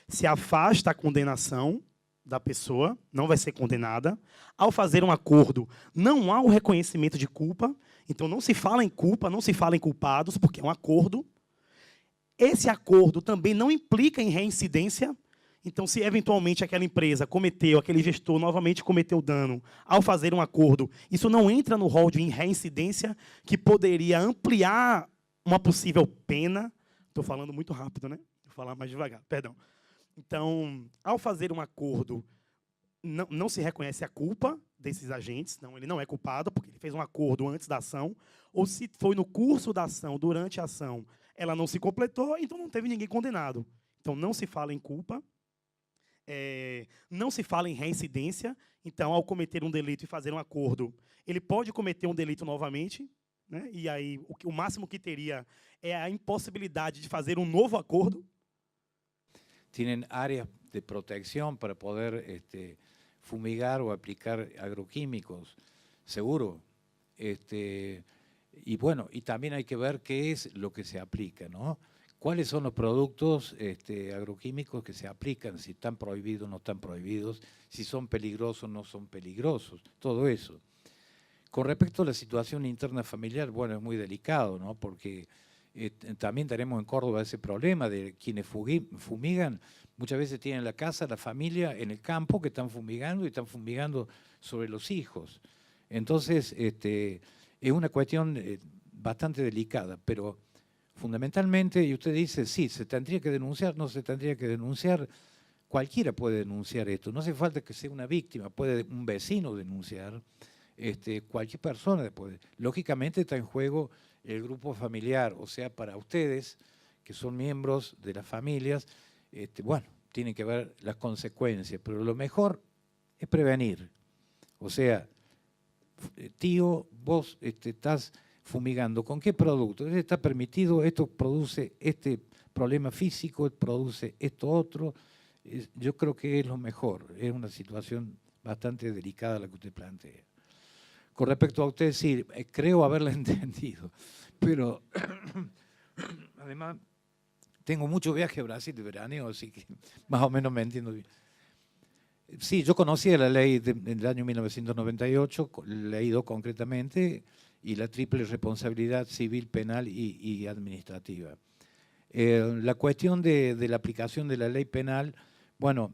Se afasta a condenação da pessoa, não vai ser condenada. Ao fazer um acordo, não há o reconhecimento de culpa. Então, não se fala em culpa, não se fala em culpados, porque é um acordo. Esse acordo também não implica em reincidência. Então, se eventualmente aquela empresa cometeu, aquele gestor novamente cometeu dano ao fazer um acordo, isso não entra no rol de reincidência, que poderia ampliar uma possível pena. Estou falando muito rápido, né? Vou falar mais devagar, perdão. Então, ao fazer um acordo, não se reconhece a culpa desses agentes, não, ele não é culpado, porque ele fez um acordo antes da ação, ou se foi no curso da ação, durante a ação, ela não se completou, então não teve ninguém condenado. Então, não se fala em culpa. Não se fala em reincidência, então, ao cometer um delito e fazer um acordo, ele pode cometer um delito novamente, né? E aí o máximo que teria é a impossibilidade de fazer um novo acordo. Tienen áreas de protección para poder fumigar o aplicar agroquímicos, seguro. Y bueno, y también hay que ver qué es lo que se aplica, ¿no? ¿Cuáles son los productos agroquímicos que se aplican? Si están prohibidos o no están prohibidos, si son peligrosos o no son peligrosos, todo eso. Con respecto a la situación interna familiar, bueno, es muy delicado, ¿no? Porque también tenemos en Córdoba ese problema de quienes fumigan, muchas veces tienen la casa, la familia en el campo que están fumigando y están fumigando sobre los hijos. Entonces, es una cuestión bastante delicada, pero fundamentalmente, y usted dice, sí, se tendría que denunciar, no se tendría que denunciar. cualquiera puede denunciar esto, no hace falta que sea una víctima, puede un vecino denunciar, cualquier persona puede. Lógicamente está en juego el grupo familiar, o sea, para ustedes, que son miembros de las familias, bueno, tienen que ver las consecuencias, pero lo mejor es prevenir. O sea, tío, vos estás fumigando, ¿con qué producto? Está permitido, esto produce este problema físico, produce esto otro. Yo creo que es lo mejor, es una situación bastante delicada la que usted plantea. Con respecto a usted, sí, creo haberla entendido, pero además tengo mucho viaje a Brasil de veraneo, así que más o menos me entiendo bien. Sí, yo conocía la ley del año 1998, leído concretamente, y la triple responsabilidad civil, penal y administrativa. La cuestión de la aplicación de la ley penal, bueno,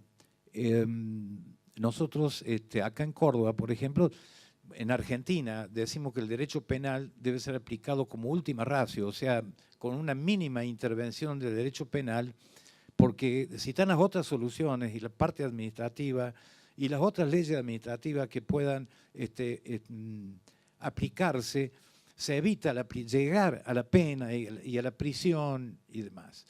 nosotros acá en Córdoba, por ejemplo, en Argentina decimos que el derecho penal debe ser aplicado como última ratio, o sea, con una mínima intervención del derecho penal, porque si están las otras soluciones y la parte administrativa y las otras leyes administrativas que puedan aplicarse, se evita llegar a la pena y a la prisión y demás.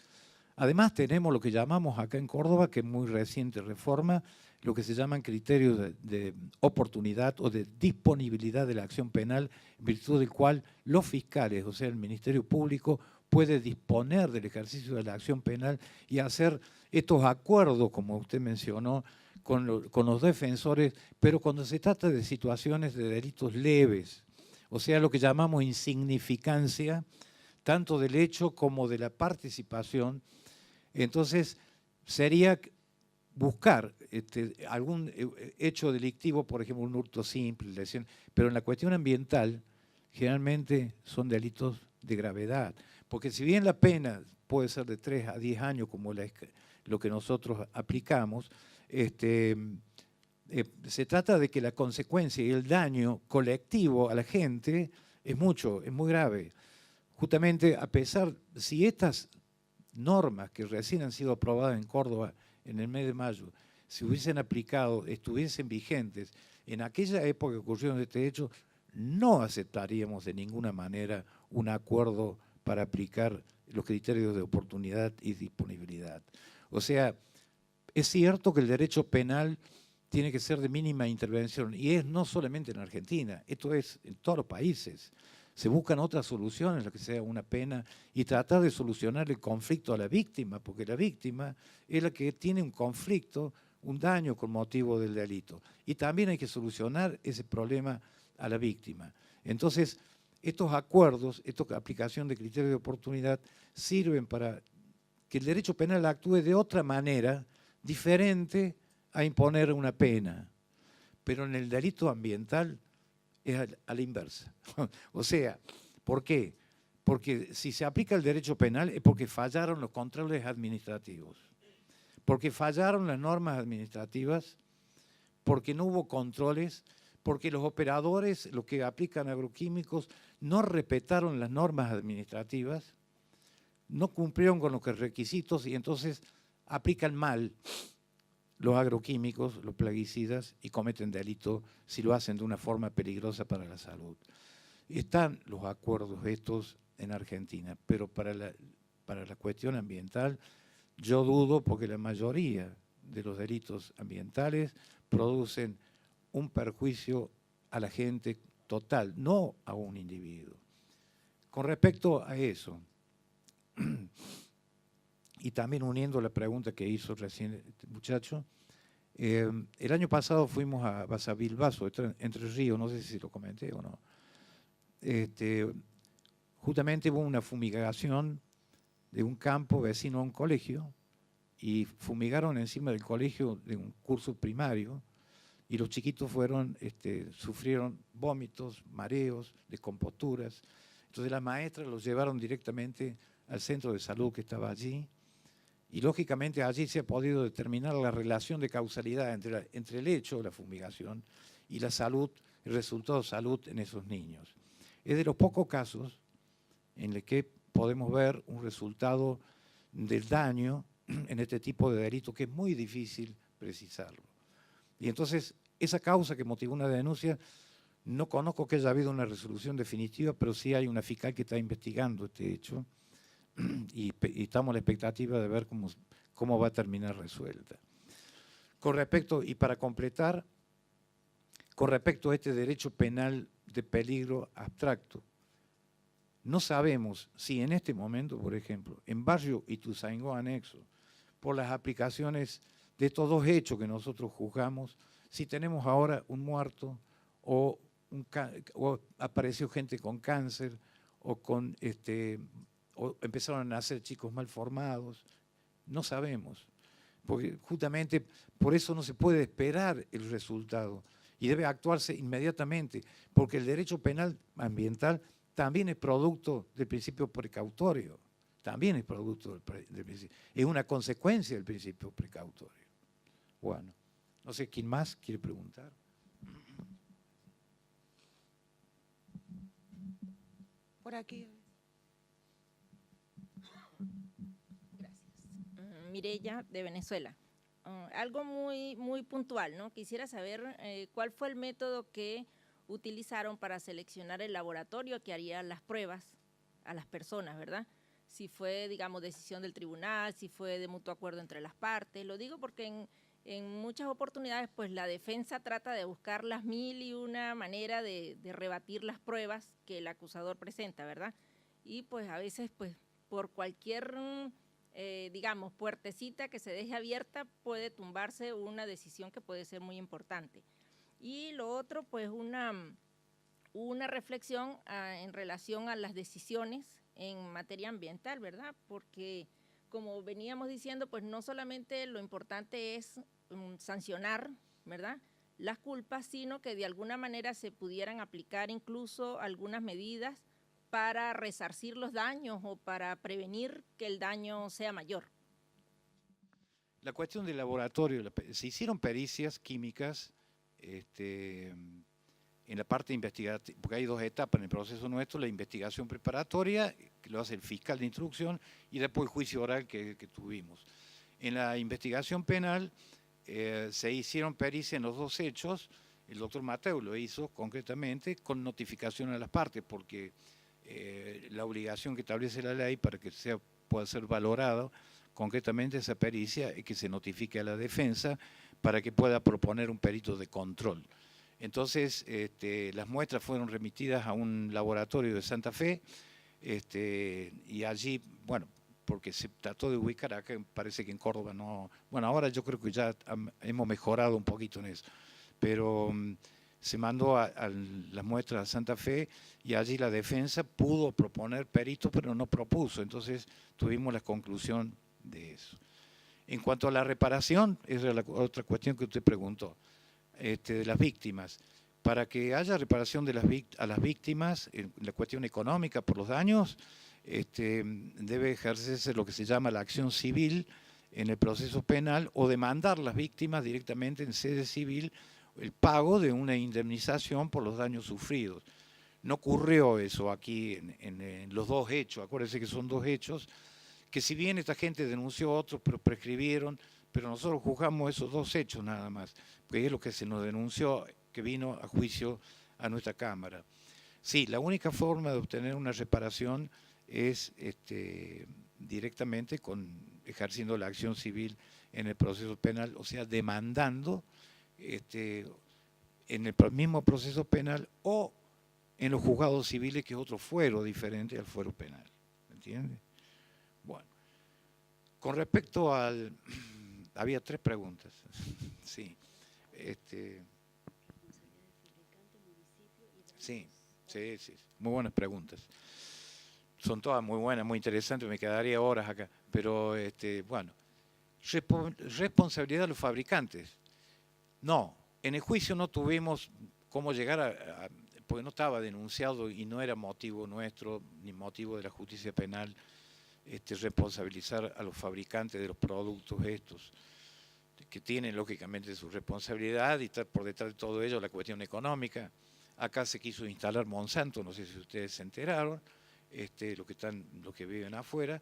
Además tenemos lo que llamamos acá en Córdoba, que es muy reciente reforma, lo que se llaman criterios de oportunidad o de disponibilidad de la acción penal, en virtud del cual los fiscales, o sea, el Ministerio Público, puede disponer del ejercicio de la acción penal y hacer estos acuerdos, como usted mencionó, con los defensores, pero cuando se trata de situaciones de delitos leves, o sea, lo que llamamos insignificancia, tanto del hecho como de la participación. Entonces, sería buscar algún hecho delictivo, por ejemplo, un hurto simple, lesión, pero en la cuestión ambiental, generalmente son delitos de gravedad. Porque si bien la pena puede ser de 3 a 10 años, como lo que nosotros aplicamos, se trata de que la consecuencia y el daño colectivo a la gente es muy grave. Justamente, a pesar, si estas normas que recién han sido aprobadas en Córdoba en el mes de mayo, se hubiesen aplicado, estuviesen vigentes, en aquella época que ocurrieron este hecho, no aceptaríamos de ninguna manera un acuerdo para aplicar los criterios de oportunidad y disponibilidad. O sea, es cierto que el derecho penal tiene que ser de mínima intervención, y es no solamente en Argentina, esto es en todos los países. Se buscan otras soluciones, lo que sea una pena, y tratar de solucionar el conflicto a la víctima, porque la víctima es la que tiene un conflicto, un daño con motivo del delito. Y también hay que solucionar ese problema a la víctima. Entonces, estos acuerdos, esta aplicación de criterios de oportunidad, sirven para que el derecho penal actúe de otra manera, diferente a imponer una pena. Pero en el delito ambiental es a la inversa. O sea, ¿por qué? Porque si se aplica el derecho penal es porque fallaron los controles administrativos, porque fallaron las normas administrativas, porque no hubo controles, porque los operadores, los que aplican agroquímicos, no respetaron las normas administrativas, no cumplieron con los requisitos y entonces aplican mal los agroquímicos, los plaguicidas, y cometen delito si lo hacen de una forma peligrosa para la salud. Están los acuerdos estos en Argentina, pero para la cuestión ambiental yo dudo, porque la mayoría de los delitos ambientales producen un perjuicio a la gente total, no a un individuo. Con respecto a eso, y también uniendo la pregunta que hizo recién este muchacho, el año pasado fuimos a Basavilbaso, Entre Ríos, no sé si lo comenté o no. Justamente hubo una fumigación de un campo vecino a un colegio y fumigaron encima del colegio de un curso primario y los chiquitos sufrieron vómitos, mareos, descomposturas. Entonces las maestras los llevaron directamente al centro de salud que estaba allí y lógicamente allí se ha podido determinar la relación de causalidad entre el hecho de la fumigación y la salud, el resultado de salud en esos niños. Es de los pocos casos en los que podemos ver un resultado del daño en este tipo de delito que es muy difícil precisarlo. Y entonces, esa causa que motivó una denuncia, no conozco que haya habido una resolución definitiva, pero sí hay una fiscal que está investigando este hecho y estamos a la expectativa de ver cómo va a terminar resuelta. Con respecto, y para completar, con respecto a este derecho penal de peligro abstracto, no sabemos si en este momento, por ejemplo, en Barrio Ituzaingó Anexo, por las aplicaciones de estos dos hechos que nosotros juzgamos, si tenemos ahora un muerto o apareció gente con cáncer o empezaron a nacer chicos mal formados, no sabemos. Porque justamente por eso no se puede esperar el resultado y debe actuarse inmediatamente, porque el derecho penal ambiental también es producto del principio precautorio, también es producto del principio, es una consecuencia del principio precautorio. Bueno, no sé quién más quiere preguntar. Por aquí. Mireya, de Venezuela. Algo muy puntual, ¿no? Quisiera saber cuál fue el método que utilizaron para seleccionar el laboratorio que haría las pruebas a las personas, ¿verdad? Si fue, digamos, decisión del tribunal, si fue de mutuo acuerdo entre las partes. Lo digo porque en muchas oportunidades, pues la defensa trata de buscar las mil y una manera de rebatir las pruebas que el acusador presenta, ¿verdad? Y pues a veces, pues por cualquier digamos, puertecita que se deje abierta puede tumbarse una decisión que puede ser muy importante. Y lo otro, pues una reflexión en relación a las decisiones en materia ambiental, ¿verdad? Porque como veníamos diciendo, pues no solamente lo importante es sancionar, ¿verdad?, las culpas, sino que de alguna manera se pudieran aplicar incluso algunas medidas para resarcir los daños o para prevenir que el daño sea mayor. La cuestión del laboratorio, se hicieron pericias químicas en la parte investigativa, porque hay dos etapas en el proceso nuestro: la investigación preparatoria, que lo hace el fiscal de instrucción, y después el juicio oral que tuvimos. En la investigación penal se hicieron pericias en los dos hechos. El doctor Mateu lo hizo concretamente con notificación a las partes, porque la obligación que establece la ley para que pueda ser valorado concretamente esa pericia es que se notifique a la defensa para que pueda proponer un perito de control. Entonces, las muestras fueron remitidas a un laboratorio de Santa Fe y allí, bueno, porque se trató de ubicar acá, parece que en Córdoba no. Bueno, ahora yo creo que ya hemos mejorado un poquito en eso, pero se mandó a las muestras a Santa Fe y allí la defensa pudo proponer peritos, pero no propuso. Entonces tuvimos la conclusión de eso. En cuanto a la reparación, esa es la otra cuestión que usted preguntó, de las víctimas. Para que haya reparación a las víctimas, la cuestión económica por los daños, debe ejercerse lo que se llama la acción civil en el proceso penal o demandar las víctimas directamente en sede civil el pago de una indemnización por los daños sufridos. No ocurrió eso aquí en los dos hechos. Acuérdense que son dos hechos que, si bien esta gente denunció otros, pero prescribieron, pero nosotros juzgamos esos dos hechos nada más, porque es lo que se nos denunció, que vino a juicio a nuestra Cámara. Sí, la única forma de obtener una reparación es directamente ejerciendo la acción civil en el proceso penal, o sea, demandando en el mismo proceso penal o en los juzgados civiles, que es otro fuero diferente al fuero penal. ¿Me entiende? Bueno, con respecto al... Había tres preguntas. Sí. Sí, muy buenas preguntas. Son todas muy buenas, muy interesantes, me quedaría horas acá. Pero, bueno, responsabilidad de los fabricantes. No, en el juicio no tuvimos cómo llegar porque no estaba denunciado y no era motivo nuestro ni motivo de la justicia penal responsabilizar a los fabricantes de los productos estos, que tienen lógicamente su responsabilidad, y está por detrás de todo ello la cuestión económica. Acá se quiso instalar Monsanto, no sé si ustedes se enteraron, los que viven afuera,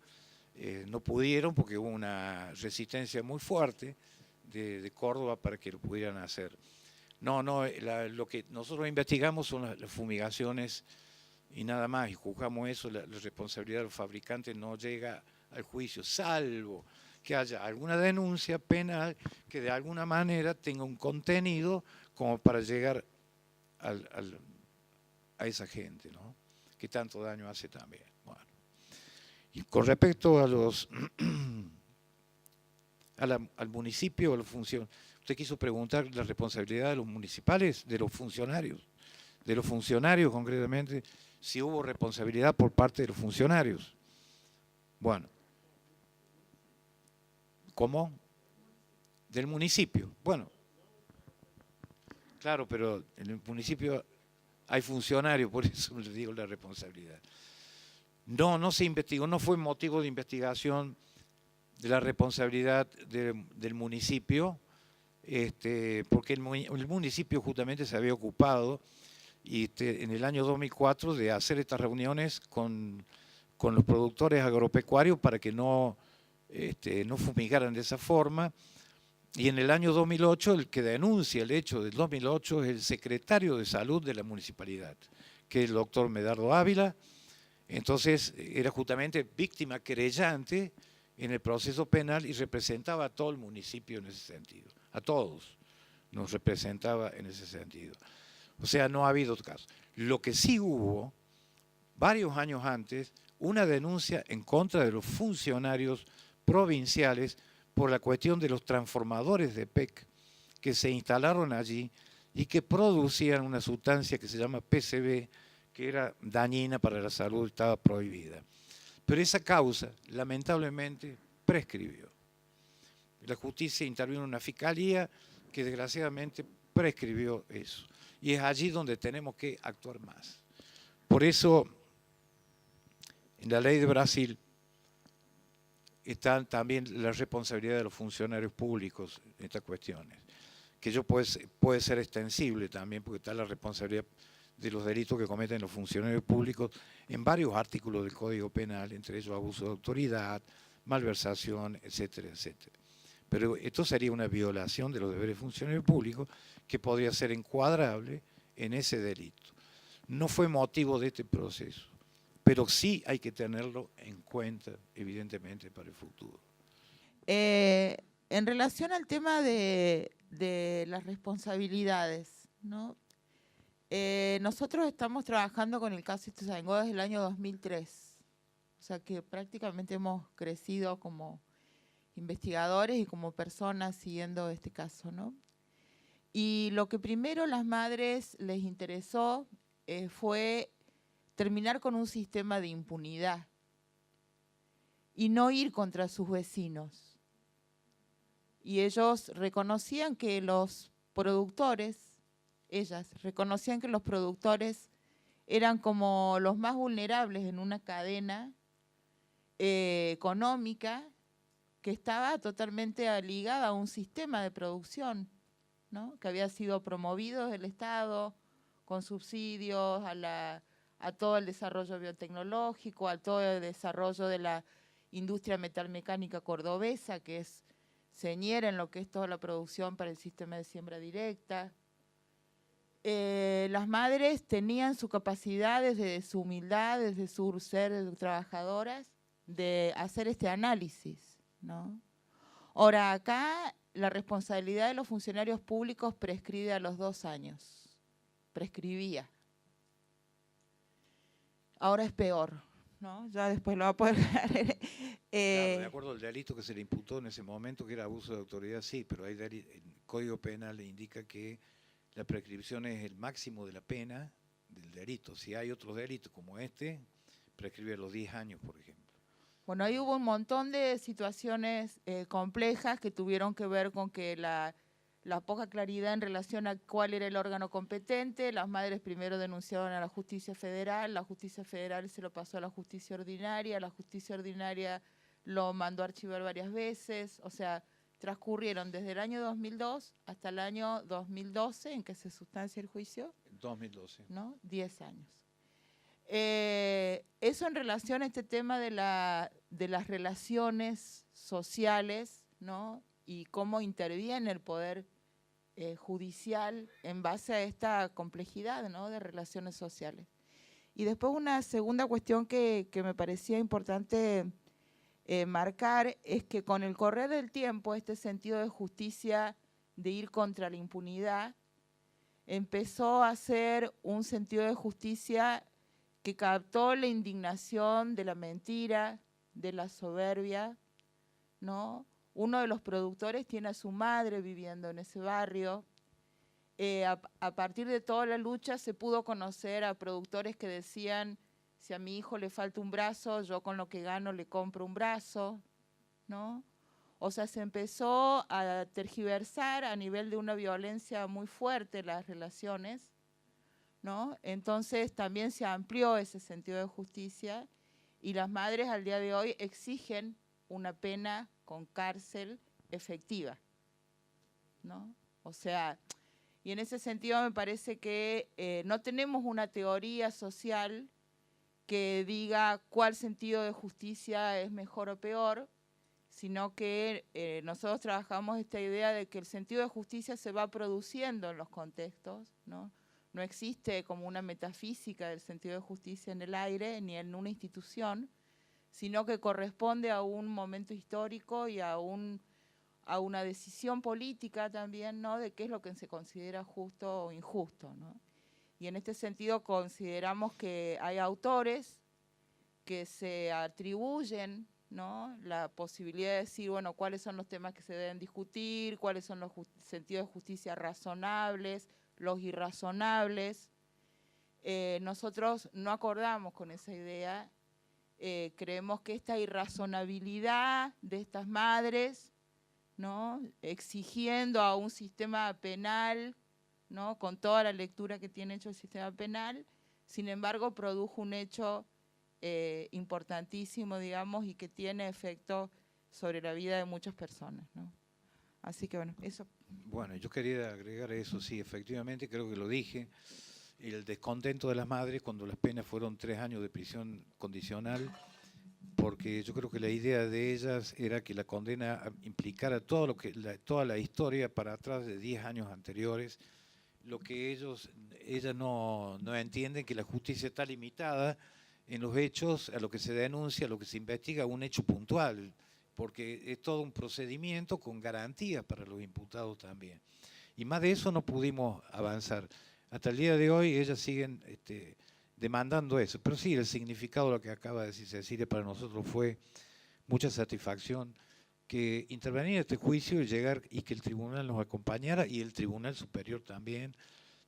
no pudieron porque hubo una resistencia muy fuerte de Córdoba para que lo pudieran hacer. Lo que nosotros investigamos son las fumigaciones y nada más, y juzgamos eso, la responsabilidad de los fabricantes no llega al juicio, salvo que haya alguna denuncia penal que de alguna manera tenga un contenido como para llegar a esa gente, ¿no? Que tanto daño hace también. Bueno. Y con respecto a los al municipio, a la función, usted quiso preguntar la responsabilidad de los municipales, de los funcionarios concretamente, si hubo responsabilidad por parte de los funcionarios. Bueno, ¿cómo? Del municipio. Bueno, claro, pero en el municipio hay funcionarios, por eso les digo la responsabilidad. No se investigó, no fue motivo de investigación de la responsabilidad del municipio, porque el municipio justamente se había ocupado en el año 2004 de hacer estas reuniones con los productores agropecuarios para que no fumigaran de esa forma. Y en el año 2008, el que denuncia el hecho del 2008 es el secretario de Salud de la municipalidad, que es el doctor Medardo Ávila. Entonces, era justamente víctima querellante en el proceso penal y representaba a todo el municipio en ese sentido. A todos nos representaba en ese sentido. O sea, no ha habido caso. Lo que sí hubo, varios años antes, una denuncia en contra de los funcionarios provinciales por la cuestión de los transformadores de PEC que se instalaron allí y que producían una sustancia que se llama PCB, que era dañina para la salud, estaba prohibida. Pero esa causa, lamentablemente, prescribió. La justicia intervino en una fiscalía que desgraciadamente prescribió eso. Y es allí donde tenemos que actuar más. Por eso, en la ley de Brasil está también la responsabilidad de los funcionarios públicos en estas cuestiones, que puede ser extensible también, porque está la responsabilidad de los delitos que cometen los funcionarios públicos en varios artículos del Código Penal, entre ellos abuso de autoridad, malversación, etcétera, etcétera. Pero esto sería una violación de los deberes de funcionarios públicos que podría ser encuadrable en ese delito. No fue motivo de este proceso, pero sí hay que tenerlo en cuenta, evidentemente, para el futuro. En relación al tema de las responsabilidades, ¿no? Nosotros estamos trabajando con el caso Ituzaingó desde el año 2003, o sea que prácticamente hemos crecido como investigadores y como personas siguiendo este caso, ¿no? Y lo que primero las madres les interesó fue terminar con un sistema de impunidad y no ir contra sus vecinos. Y ellos reconocían que los productores, ellas reconocían que los productores eran como los más vulnerables en una cadena económica que estaba totalmente ligada a un sistema de producción, ¿no? Que había sido promovido desde el Estado con subsidios a todo el desarrollo biotecnológico, a todo el desarrollo de la industria metalmecánica cordobesa, que es señera en lo que es toda la producción para el sistema de siembra directa. Las madres tenían su capacidad, desde su humildad, desde su ser trabajadoras, de hacer este análisis, ¿no? Ahora, acá la responsabilidad de los funcionarios públicos prescribe a los 2 años. Prescribía. Ahora es peor, ¿no? Ya después lo va a poder ver. Claro, de acuerdo al delito que se le imputó en ese momento, que era abuso de autoridad, sí, pero el Código Penal le indica que la prescripción es el máximo de la pena del delito. Si hay otros delitos como este, prescribe a los 10 años, por ejemplo. Bueno, ahí hubo un montón de situaciones complejas que tuvieron que ver con que la poca claridad en relación a cuál era el órgano competente. Las madres primero denunciaron a la justicia federal se lo pasó a la justicia ordinaria lo mandó a archivar varias veces, o sea, transcurrieron desde el año 2002 hasta el año 2012 en que se sustancia el juicio. 2012. ¿No? 10 años. Eso en relación a este tema de las relaciones sociales, ¿no? Y cómo interviene el poder judicial en base a esta complejidad, ¿no? De relaciones sociales. Y después una segunda cuestión que me parecía importante marcar es que con el correr del tiempo este sentido de justicia, de ir contra la impunidad, empezó a ser un sentido de justicia que captó la indignación de la mentira, de la soberbia, ¿no? Uno de los productores tiene a su madre viviendo en ese barrio. A partir de toda la lucha se pudo conocer a productores que decían, si a mi hijo le falta un brazo, yo con lo que gano le compro un brazo, ¿no? O sea, se empezó a tergiversar a nivel de una violencia muy fuerte las relaciones, ¿no? Entonces también se amplió ese sentido de justicia y las madres al día de hoy exigen una pena con cárcel efectiva, ¿no? O sea, y en ese sentido me parece que no tenemos una teoría social que diga cuál sentido de justicia es mejor o peor, sino que nosotros trabajamos esta idea de que el sentido de justicia se va produciendo en los contextos, ¿no? No existe como una metafísica del sentido de justicia en el aire ni en una institución, sino que corresponde a un momento histórico y a una decisión política también, ¿no? De qué es lo que se considera justo o injusto, ¿no? Y en este sentido consideramos que hay autores que se atribuyen, ¿no? La posibilidad de decir, bueno, cuáles son los temas que se deben discutir, cuáles son los sentidos de justicia razonables, los irrazonables. Nosotros no acordamos con esa idea. Creemos que esta irrazonabilidad de estas madres, ¿no? Exigiendo a un sistema penal, ¿no? Con toda la lectura que tiene hecho el sistema penal, sin embargo produjo un hecho importantísimo, digamos, y que tiene efecto sobre la vida de muchas personas, ¿no? Así que bueno, eso. Bueno, yo quería agregar eso, sí, efectivamente, creo que lo dije, el descontento de las madres cuando las penas fueron 3 años de prisión condicional, porque yo creo que la idea de ellas era que la condena implicara todo toda la historia para atrás de 10 años anteriores, lo que ellas no entienden, que la justicia está limitada en los hechos, a lo que se denuncia, a lo que se investiga, un hecho puntual, porque es todo un procedimiento con garantías para los imputados también. Y más de eso no pudimos avanzar. Hasta el día de hoy ellas siguen demandando eso. Pero sí, el significado de lo que acaba de decir Cecilia para nosotros fue mucha satisfacción, que intervenir en este juicio y llegar y que el tribunal nos acompañara y el Tribunal Superior también,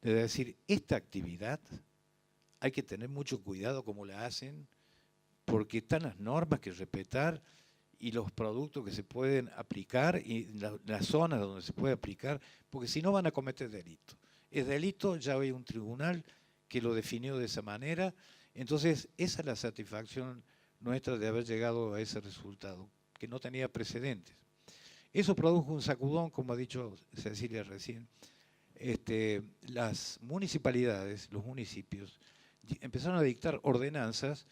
de decir, esta actividad hay que tener mucho cuidado cómo la hacen, porque están las normas que respetar y los productos que se pueden aplicar y las zonas donde se puede aplicar, porque si no van a cometer delito. Es delito, ya hay un tribunal que lo definió de esa manera, entonces esa es la satisfacción nuestra de haber llegado a ese resultado, que no tenía precedentes. Eso produjo un sacudón, como ha dicho Cecilia recién. Las municipalidades, los municipios, empezaron a dictar ordenanzas,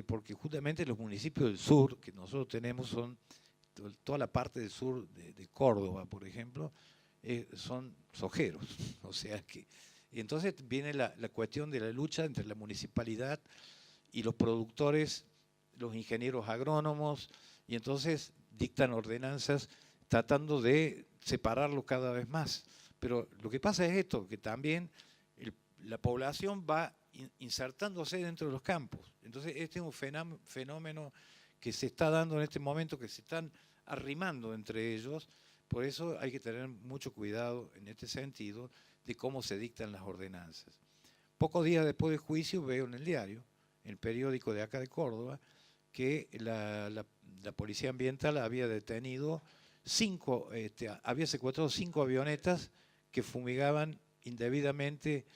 porque justamente los municipios del sur, que nosotros tenemos, son toda la parte del sur de Córdoba, por ejemplo, son sojeros. O sea que, entonces viene la cuestión de la lucha entre la municipalidad y los productores, los ingenieros agrónomos, y entonces dictan ordenanzas tratando de separarlos cada vez más. Pero lo que pasa es esto, que también la población va insertándose dentro de los campos. Entonces este es un fenómeno que se está dando en este momento, que se están arrimando entre ellos. Por eso hay que tener mucho cuidado en este sentido de cómo se dictan las ordenanzas. Pocos días después del juicio veo en el diario, en el periódico de acá de Córdoba, que la Policía Ambiental había detenido había secuestrado 5 avionetas que fumigaban indebidamente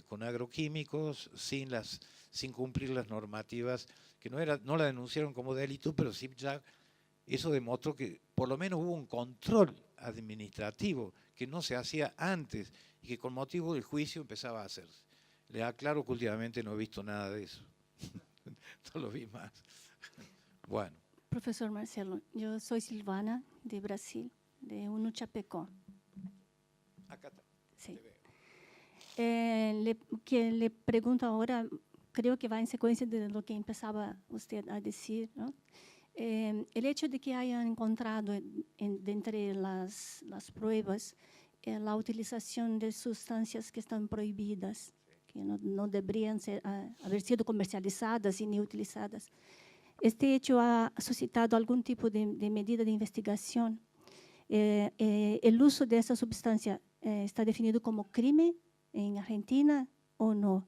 con agroquímicos, sin cumplir las normativas, que no la denunciaron como delito, pero sí ya eso demostró que por lo menos hubo un control administrativo que no se hacía antes y que con motivo del juicio empezaba a hacerse. Le aclaro que últimamente no he visto nada de eso. No lo vi más. Bueno. Profesor Marcelo, yo soy Silvana de Brasil, de Unuchapecó. Acá está. Sí. Le pregunto ahora, creo que va en secuencia de lo que empezaba usted a decir, ¿no? El hecho de que hayan encontrado de entre las pruebas la utilización de sustancias que están prohibidas, que no deberían haber sido comercializadas y ni utilizadas. Este hecho ha suscitado algún tipo de medida de investigación. ¿El uso de esa sustancia está definido como crimen en Argentina o no?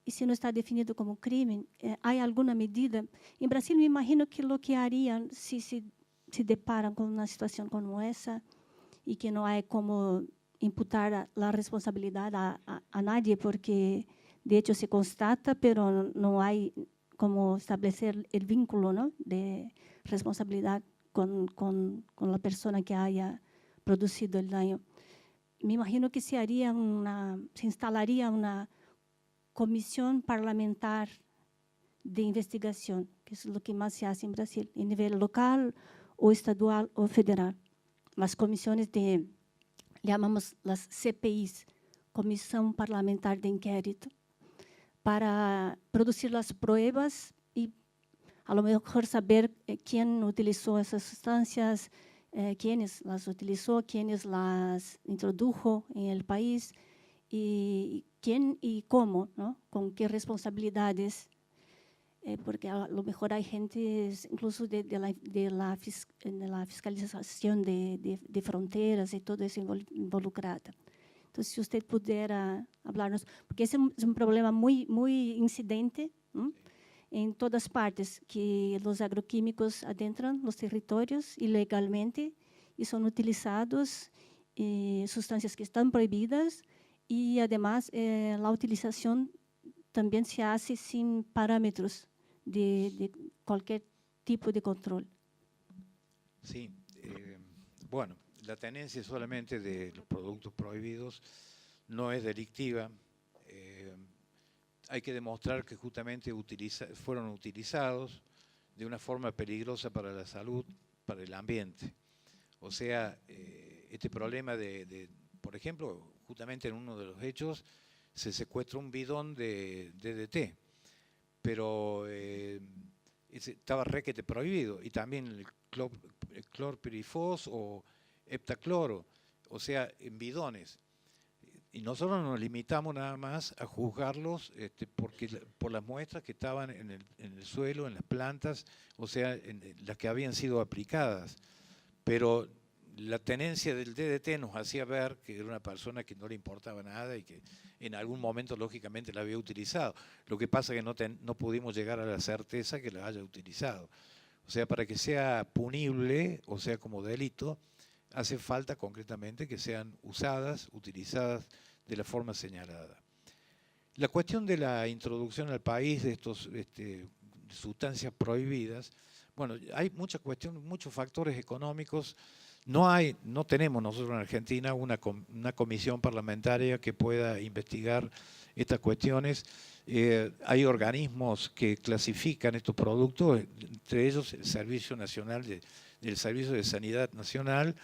Y si no está definido como crimen, ¿hay alguna medida? En Brasil me imagino que lo que harían si se deparan con una situación como esa y que no hay como imputar la responsabilidad a nadie, porque de hecho se constata, pero no hay como establecer el vínculo, ¿no?, de responsabilidad con la persona que haya producido el daño. Me imagino que se instalaría una comisión parlamentar de investigación, que es lo que más se hace en Brasil, en nivel local o estadual o federal. Las comisiones llamamos las CPIs, Comisión Parlamentar de Inquérito, para producir las pruebas y a lo mejor saber quién utilizó esas sustancias, quiénes las utilizó, quiénes las introdujo en el país y quién y cómo, ¿no?, con qué responsabilidades, porque a lo mejor hay gente incluso de la fiscalización de fronteras y todo eso involucrada. Entonces, si usted pudiera hablarnos, porque ese es un problema muy incidente, ¿no?, en todas partes, que los agroquímicos adentran los territorios ilegalmente y son utilizados, sustancias que están prohibidas, y además la utilización también se hace sin parámetros de cualquier tipo de control. Sí, bueno, la tenencia solamente de los productos prohibidos no es delictiva. Hay que demostrar que justamente fueron utilizados de una forma peligrosa para la salud, para el ambiente. O sea, este problema por ejemplo, justamente en uno de los hechos se secuestra un bidón de DDT, pero estaba requete prohibido, y también el clorpirifos o heptacloro, o sea, en bidones. Y nosotros nos limitamos nada más a juzgarlos por las muestras que estaban en el suelo, en las plantas, o sea, en las que habían sido aplicadas. Pero la tenencia del DDT nos hacía ver que era una persona que no le importaba nada y que en algún momento, lógicamente, la había utilizado. Lo que pasa es que no pudimos llegar a la certeza que la haya utilizado. O sea, para que sea punible, o sea, como delito, hace falta concretamente que sean utilizadas de la forma señalada. La cuestión de la introducción al país de estas sustancias prohibidas, bueno, hay muchas cuestiones, muchos factores económicos. No tenemos nosotros en Argentina una comisión parlamentaria que pueda investigar estas cuestiones. Hay organismos que clasifican estos productos, entre ellos el Servicio Nacional del Servicio de Sanidad Nacional,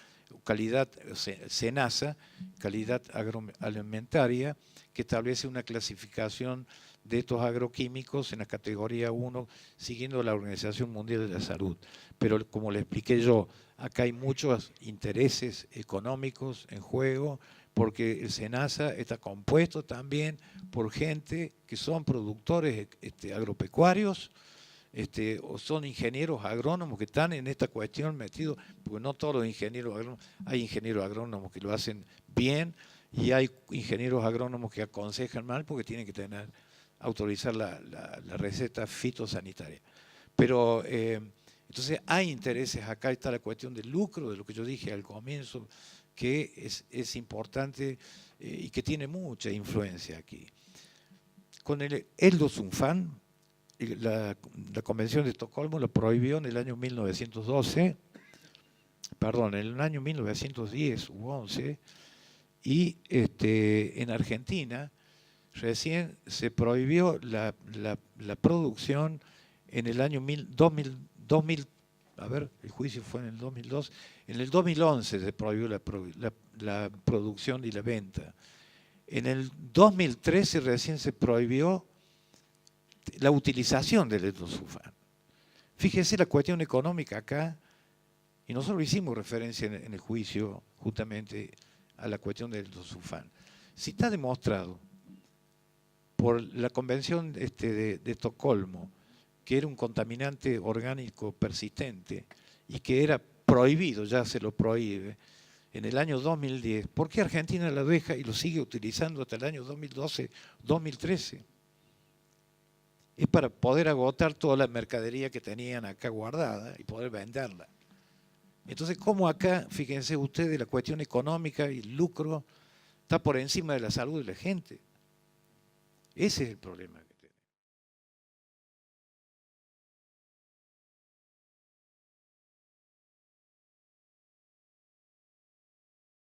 SENASA, calidad agroalimentaria, que establece una clasificación de estos agroquímicos en la categoría 1, siguiendo la Organización Mundial de la Salud. Pero como le expliqué yo, acá hay muchos intereses económicos en juego, porque el SENASA está compuesto también por gente que son productores agropecuarios, o son ingenieros agrónomos que están en esta cuestión metidos, porque no todos los ingenieros agrónomos, hay ingenieros agrónomos que lo hacen bien y hay ingenieros agrónomos que aconsejan mal porque tienen que autorizar la receta fitosanitaria. Pero entonces hay intereses, acá está la cuestión del lucro, de lo que yo dije al comienzo, que es importante y que tiene mucha influencia aquí. Con el Eldosunfan, la Convención de Estocolmo lo prohibió en el año 1912, perdón, en el año 1910 u 11, y en Argentina recién se prohibió la producción en el año 2000, a ver, el juicio fue en el 2002, en el 2011 se prohibió la producción y la venta. En el 2013 recién se prohibió la utilización del endosulfán. Fíjense la cuestión económica acá, y nosotros hicimos referencia en el juicio justamente a la cuestión del endosulfán. Si está demostrado por la Convención de Estocolmo que era un contaminante orgánico persistente y que era prohibido, ya se lo prohíbe, en el año 2010, ¿por qué Argentina la deja y lo sigue utilizando hasta el año 2012, 2013? Es para poder agotar toda la mercadería que tenían acá guardada y poder venderla. Entonces, ¿cómo acá, fíjense ustedes, la cuestión económica y el lucro está por encima de la salud de la gente? Ese es el problema.